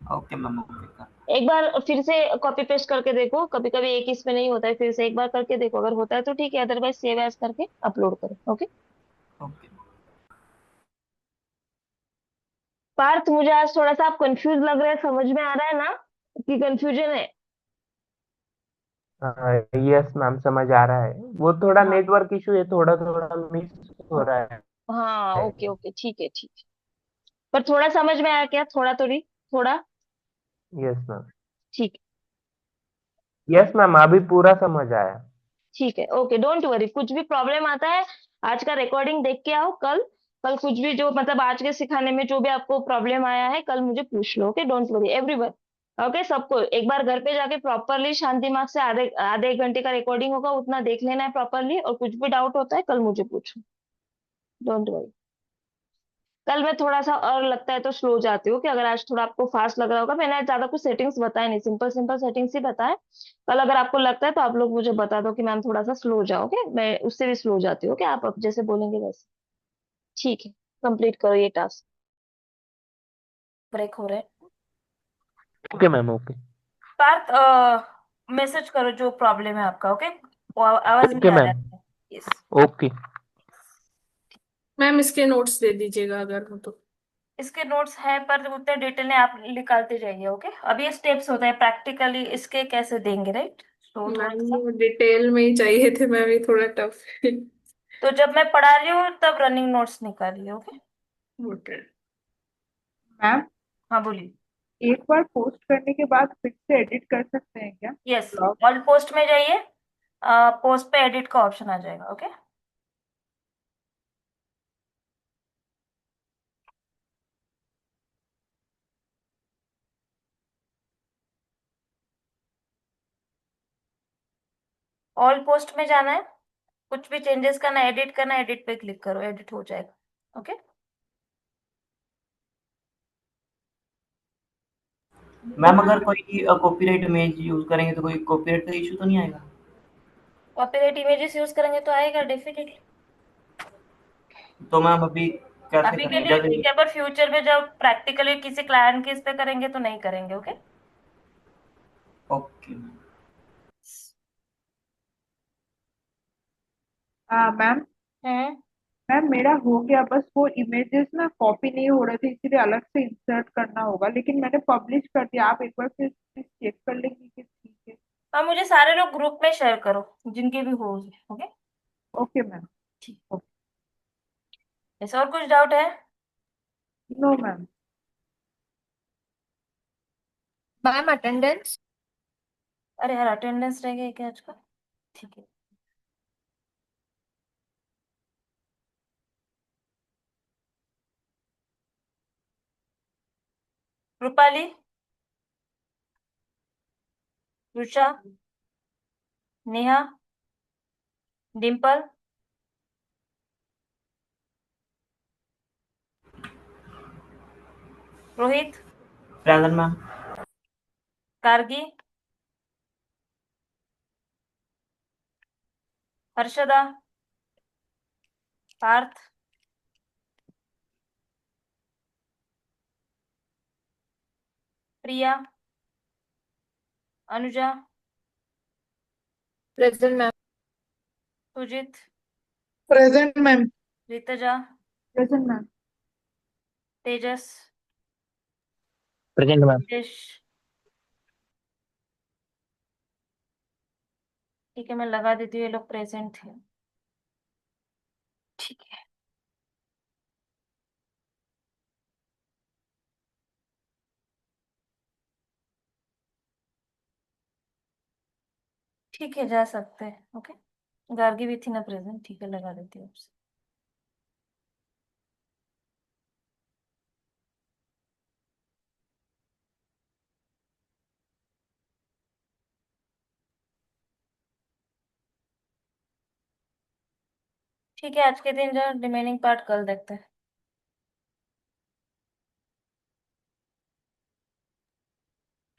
ओके मैम, ओके कर। एक बार फिर से कॉपी पेस्ट करके देखो, कभी कभी एक इसमें नहीं होता है, फिर से एक बार करके देखो, अगर होता है तो ठीक है, अदरवाइज सेव एज करके अपलोड करो, ओके। ओके। पार्थ, मुझे आज थोड़ा सा आप कंफ्यूज लग रहे हैं, समझ में आ रहा है ना कि कंफ्यूजन है? यस मैम, समझ आ रहा है। वो थोड़ा हाँ, नेटवर्क इशू है, थोड़ा थोड़ा मिस हो रहा हाँ, है। ओके ओके, ठीक है ठीक है। पर थोड़ा समझ में आया क्या? थोड़ा थोड़ी, थोड़ा। Yes ma'am. ठीक है, यस मैम, अभी पूरा समझ आया। ठीक है, ओके, डोंट वरी। कुछ भी प्रॉब्लम आता है, आज का रिकॉर्डिंग देख के आओ, कल कल कुछ भी जो मतलब आज के सिखाने में जो भी आपको प्रॉब्लम आया है कल मुझे पूछ लो, okay. Don't worry everyone, okay. सबको एक बार घर पे जाके प्रॉपरली शांति दिमाग से आधे आधे 1 घंटे का रिकॉर्डिंग होगा, उतना देख लेना है प्रॉपरली, और कुछ भी डाउट होता है कल मुझे पूछो, डोंट वरी। कल मैं थोड़ा सा और लगता है तो स्लो जाती हूँ कि अगर आज थोड़ा आपको फास्ट लग रहा होगा, मैंने आज ज्यादा कुछ सेटिंग्स बताए नहीं, सिंपल सिंपल सेटिंग्स ही बताए। कल अगर आपको लगता है तो आप लोग मुझे बता दो कि मैम थोड़ा सा स्लो जाओगे, मैं उससे भी स्लो जाती हूँ कि आप अब जैसे बोलेंगे वैसे। ठीक है, कंप्लीट करो ये टास्क। ब्रेक हो रहा है। Okay ma'am, okay. Parth, message करो जो प्रॉब्लम है आपका, ओके। आवाज ओके नहीं आ रहा मैम, है। यस। ओके। मैम इसके नोट्स दे दीजिएगा अगर हो तो। इसके नोट्स है पर उतने डिटेल में आप निकालते जाइए, ओके। अब ये स्टेप्स होते हैं प्रैक्टिकली, इसके कैसे देंगे, राइट? तो थोड़ा मैम सा, वो डिटेल में ही चाहिए थे मैम, ये थोड़ा टफ है। तो जब मैं पढ़ा रही हूँ तब रनिंग नोट्स निकालिए, ओके। ओके। मैम, हाँ, बोलिए। एक बार पोस्ट करने के बाद फिर से एडिट कर सकते हैं क्या यस, ब्लॉग? ऑल पोस्ट में जाइए, पोस्ट पे एडिट का ऑप्शन आ जाएगा, ओके। ऑल पोस्ट में जाना है, कुछ भी चेंजेस करना, एडिट करना, एडिट पे क्लिक करो, एडिट हो जाएगा, ओके। मैम, अगर कोई कॉपीराइट इमेज यूज करेंगे तो कोई कॉपीराइट का इशू तो नहीं आएगा? कॉपीराइट इमेजेस यूज करेंगे तो आएगा डेफिनेटली। तो मैम अभी कैसे अभी के करें लिए जैसे? ठीक है, पर फ्यूचर में जब प्रैक्टिकली किसी क्लाइंट के इस पे करेंगे तो नहीं करेंगे, ओके। Okay ma'am. हाँ मैम। हम्म। मैम मेरा हो गया, बस वो इमेजेस ना कॉपी नहीं हो रहे थे, इसलिए अलग से इंसर्ट करना होगा, लेकिन मैंने पब्लिश कर दिया। आप एक बार फिर चेक कर लेंगे कि ठीक है? अब मुझे सारे लोग ग्रुप में शेयर करो जिनके भी हो, ओके। Okay ma'am. ठीक। ऐसा और कुछ डाउट है? No ma'am. Ma'am attendance. अरे यार, अटेंडेंस रह गया क्या आज का? ठीक है। Rupali, Rusha, Neha, Dimple, Rohit, present ma'am. Gargi, Harshada, Parth, Priya, Anuja, present ma'am. Sujit, present ma'am. Rutuja, present ma'am. Tejas, present ma'am. Yash. ठीक है, मैं लगा देती हूँ, ये लोग प्रेजेंट थे। ठीक है, ठीक है, जा सकते हैं। ओके, गार्गी भी थी ना प्रेजेंट, ठीक है, लगा देती हूँ आपसे। ठीक है, आज के दिन जो रिमेनिंग पार्ट कल देखते हैं।